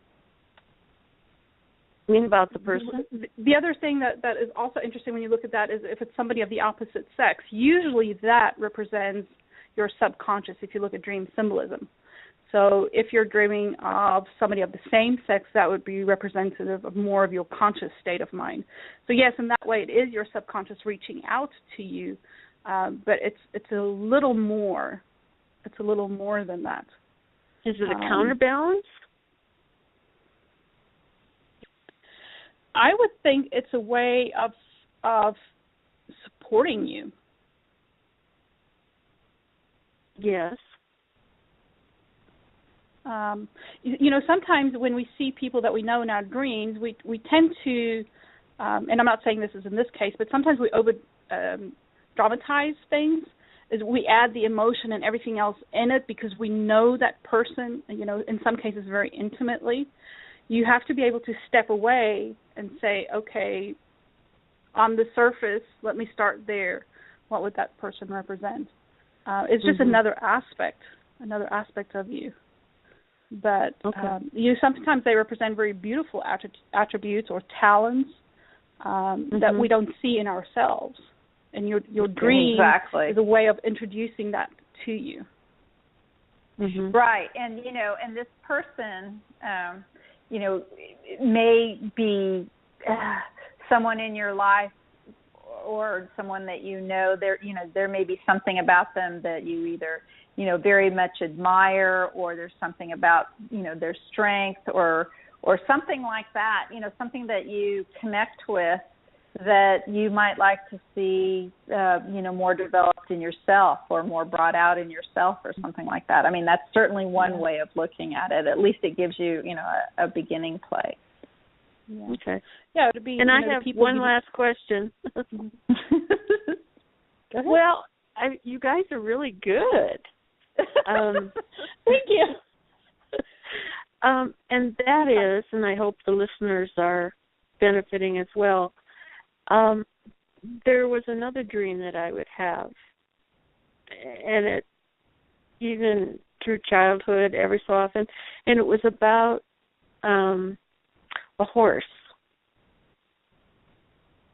mean about the person? The other thing that is also interesting when you look at that is if it's somebody of the opposite sex. Usually that represents your subconscious if you look at dream symbolism. So if you're dreaming of somebody of the same sex, that would be representative of more of your conscious state of mind. So yes, in that way, it is your subconscious reaching out to you, but it's a little more. It's a little more than that. Is it a counterbalance? I would think it's a way of supporting you. Yes. Sometimes when we see people that we know in our dreams, we tend to, and I'm not saying this is in this case, but sometimes we over dramatize things. Is we add the emotion and everything else in it because we know that person, in some cases very intimately. You have to be able to step away and say, okay, on the surface, let me start there. What would that person represent? It's just another aspect of you. But sometimes they represent very beautiful attributes or talents that we don't see in ourselves. And your dream is a way of introducing that to you. Mm-hmm. Right. And, and this person, may be someone in your life or someone that there may be something about them that you either, very much admire, or there's something about, their strength or something like that, something that you connect with that you might like to see, more developed in yourself or more brought out in yourself or something like that. I mean, that's certainly one way of looking at it. At least it gives you, a beginning place. Yeah. Okay. Yeah, it would be. And I have one last question. Go ahead. Well, you guys are really good. Thank you. And that is, and I hope the listeners are benefiting as well. There was another dream that I would have, and it even through childhood every so often, and it was about a horse.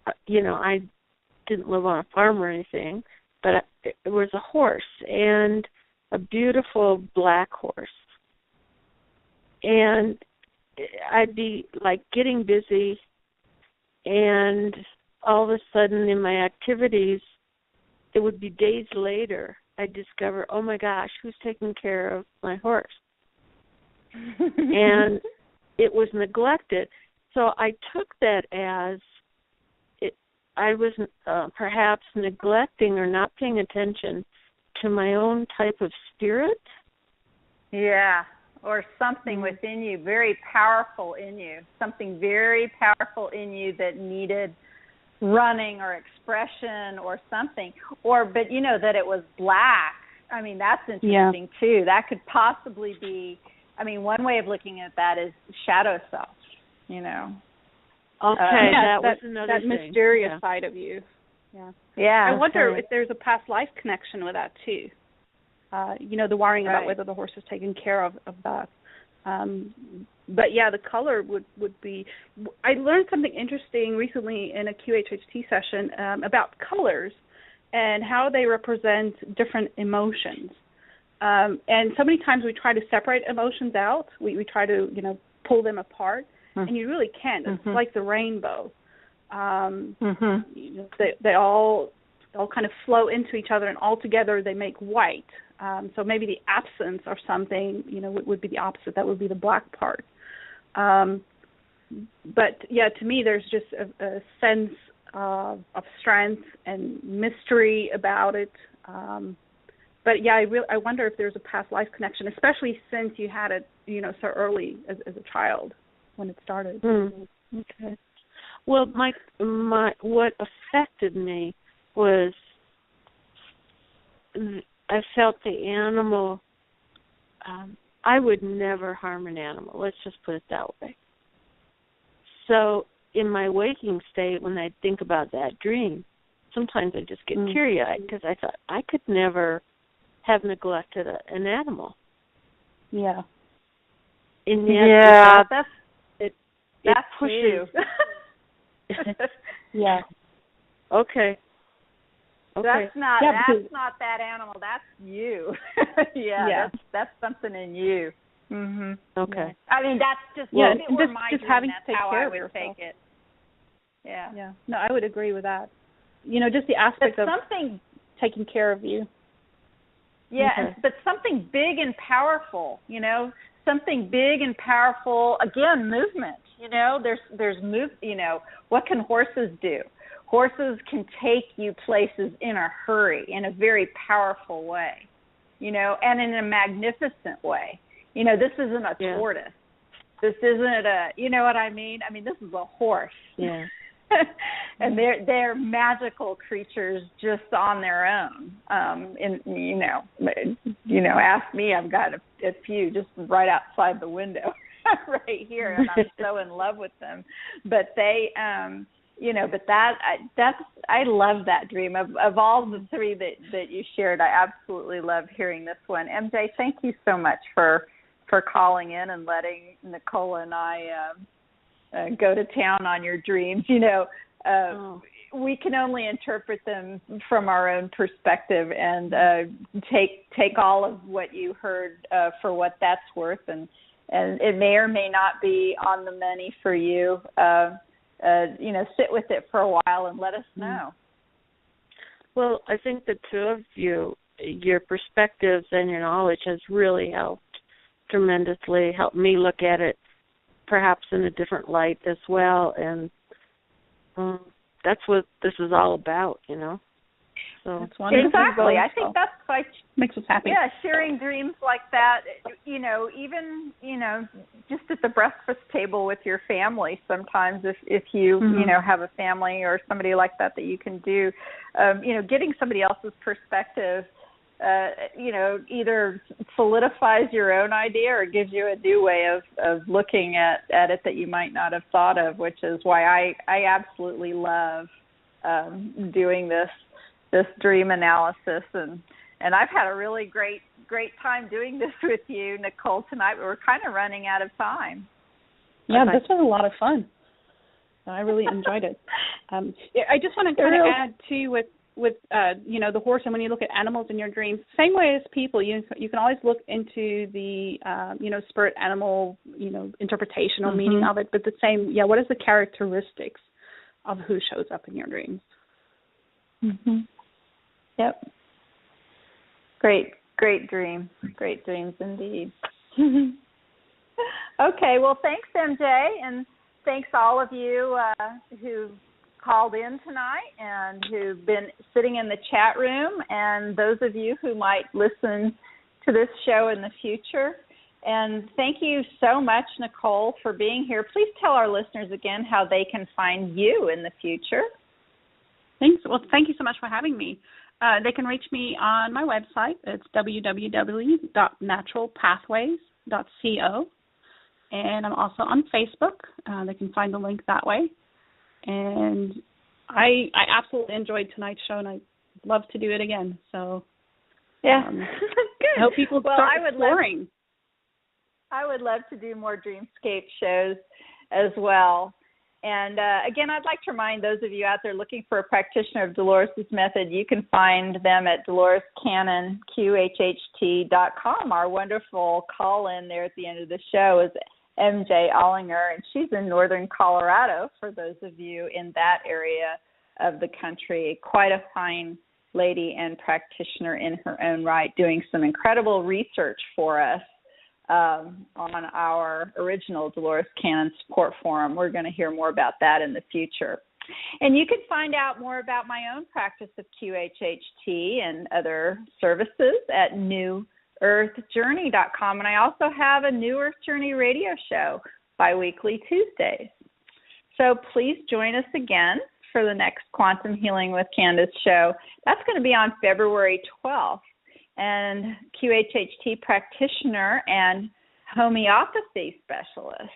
I didn't live on a farm or anything, but it was a horse, and a beautiful black horse. And I'd be like getting busy, and all of a sudden in my activities, it would be days later, I'd discover, oh my gosh, who's taking care of my horse? And it was neglected. So I took that as I was perhaps neglecting or not paying attention to my own type of spirit. Yeah, or something within you, very powerful in you, something very powerful in you that needed running or expression or something. But that it was black. I mean, that's interesting too. That could possibly be, one way of looking at that is shadow self, Okay, that was another thing. That mysterious side of you. Yeah. I wonder if there's a past life connection with that too. The worrying about whether the horse is taking care of that. yeah, the color would be. I learned something interesting recently in a QHHT session about colors and how they represent different emotions. And so many times we try to separate emotions out. We try to, pull them apart, and you really can't. It's like the rainbow. They all kind of flow into each other, and all together they make white. So maybe the absence of something, would be the opposite. That would be the black part. But yeah, to me, there's just a sense of strength and mystery about it. But yeah, I wonder if there's a past life connection, especially since you had it, so early as a child when it started. Okay. Well, my what affected me was I felt the animal. I would never harm an animal. Let's just put it that way. So in my waking state, when I think about that dream, sometimes I just get teary-eyed because I thought I could never have neglected an animal. Yeah. And yet it pushes. You. Yeah. Okay. That's not that animal. That's you. That's something in you. Okay. I mean, that's just just having to take care of yourself. Take it. Yeah. Yeah. No, I would agree with that. Just the aspect of something taking care of you. Yeah, but something big and powerful. Something big and powerful. Again, movement. There's move. What can horses do? Horses can take you places in a hurry, in a very powerful way, and in a magnificent way. This isn't a tortoise. This isn't you know what I mean? I mean, this is a horse. Yeah. And they're magical creatures just on their own. Ask me, I've got a few just right outside the window right here, and I'm so in love with them. But they, I love that dream. Of all the three that you shared, I absolutely love hearing this one. MJ, thank you so much for calling in and letting Nicole and I go to town on your dreams. We can only interpret them from our own perspective and take all of what you heard for what that's worth, and it may or may not be on the money for you. Sit with it for a while and let us know. Well, I think the two of you, your perspectives and your knowledge has really helped tremendously, helped me look at it perhaps in a different light as well, and that's what this is all about, So that's wonderful. Exactly. I think that's like makes us happy. Yeah, sharing dreams like that, even just at the breakfast table with your family. Sometimes, if you have a family or somebody like that you can do, getting somebody else's perspective. Either solidifies your own idea or gives you a new way of looking at it that you might not have thought of, which is why I absolutely love doing this dream analysis. And I've had a really great time doing this with you, Nicole, tonight. We're kind of running out of time. Yeah, this was a lot of fun. I really enjoyed it. I just want to kind of add, too, with the horse, and when you look at animals in your dreams, same way as people, you can always look into the spirit animal interpretation or meaning of it, but the same, what is the characteristics of who shows up in your dreams? Yep. Great dreams indeed. Okay, well, thanks, MJ, and thanks all of you who called in tonight and who've been sitting in the chat room, and those of you who might listen to this show in the future. And thank you so much, Nicole, for being here. Please tell our listeners again how they can find you in the future. Thanks. Well, thank you so much for having me. They can reach me on my website. It's www.naturalpathways.co. And I'm also on Facebook. They can find the link that way. And I absolutely enjoyed tonight's show, and I'd love to do it again. So, good. I hope people start exploring. I would love to do more Dreamscape shows as well. And again, I'd like to remind those of you out there looking for a practitioner of Dolores' method, you can find them at DoloresCannonQHHT.com. Our wonderful call-in there at the end of the show is MJ Ollinger, and she's in northern Colorado, for those of you in that area of the country. Quite a fine lady and practitioner in her own right, doing some incredible research for us on our original Dolores Cannon support forum. We're going to hear more about that in the future. And you can find out more about my own practice of QHHT and other services at newearthjourney.com. And I also have a New Earth Journey radio show bi-weekly Tuesdays. So please join us again for the next Quantum Healing with Candace show. That's going to be on February 12th. And QHHT practitioner and homeopathy specialist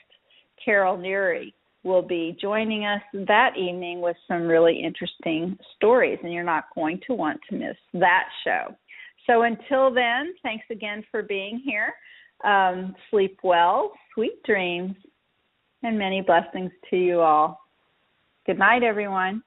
Carol Neary will be joining us that evening with some really interesting stories, and you're not going to want to miss that show. So until then, thanks again for being here. Sleep well, sweet dreams, and many blessings to you all. Good night, everyone.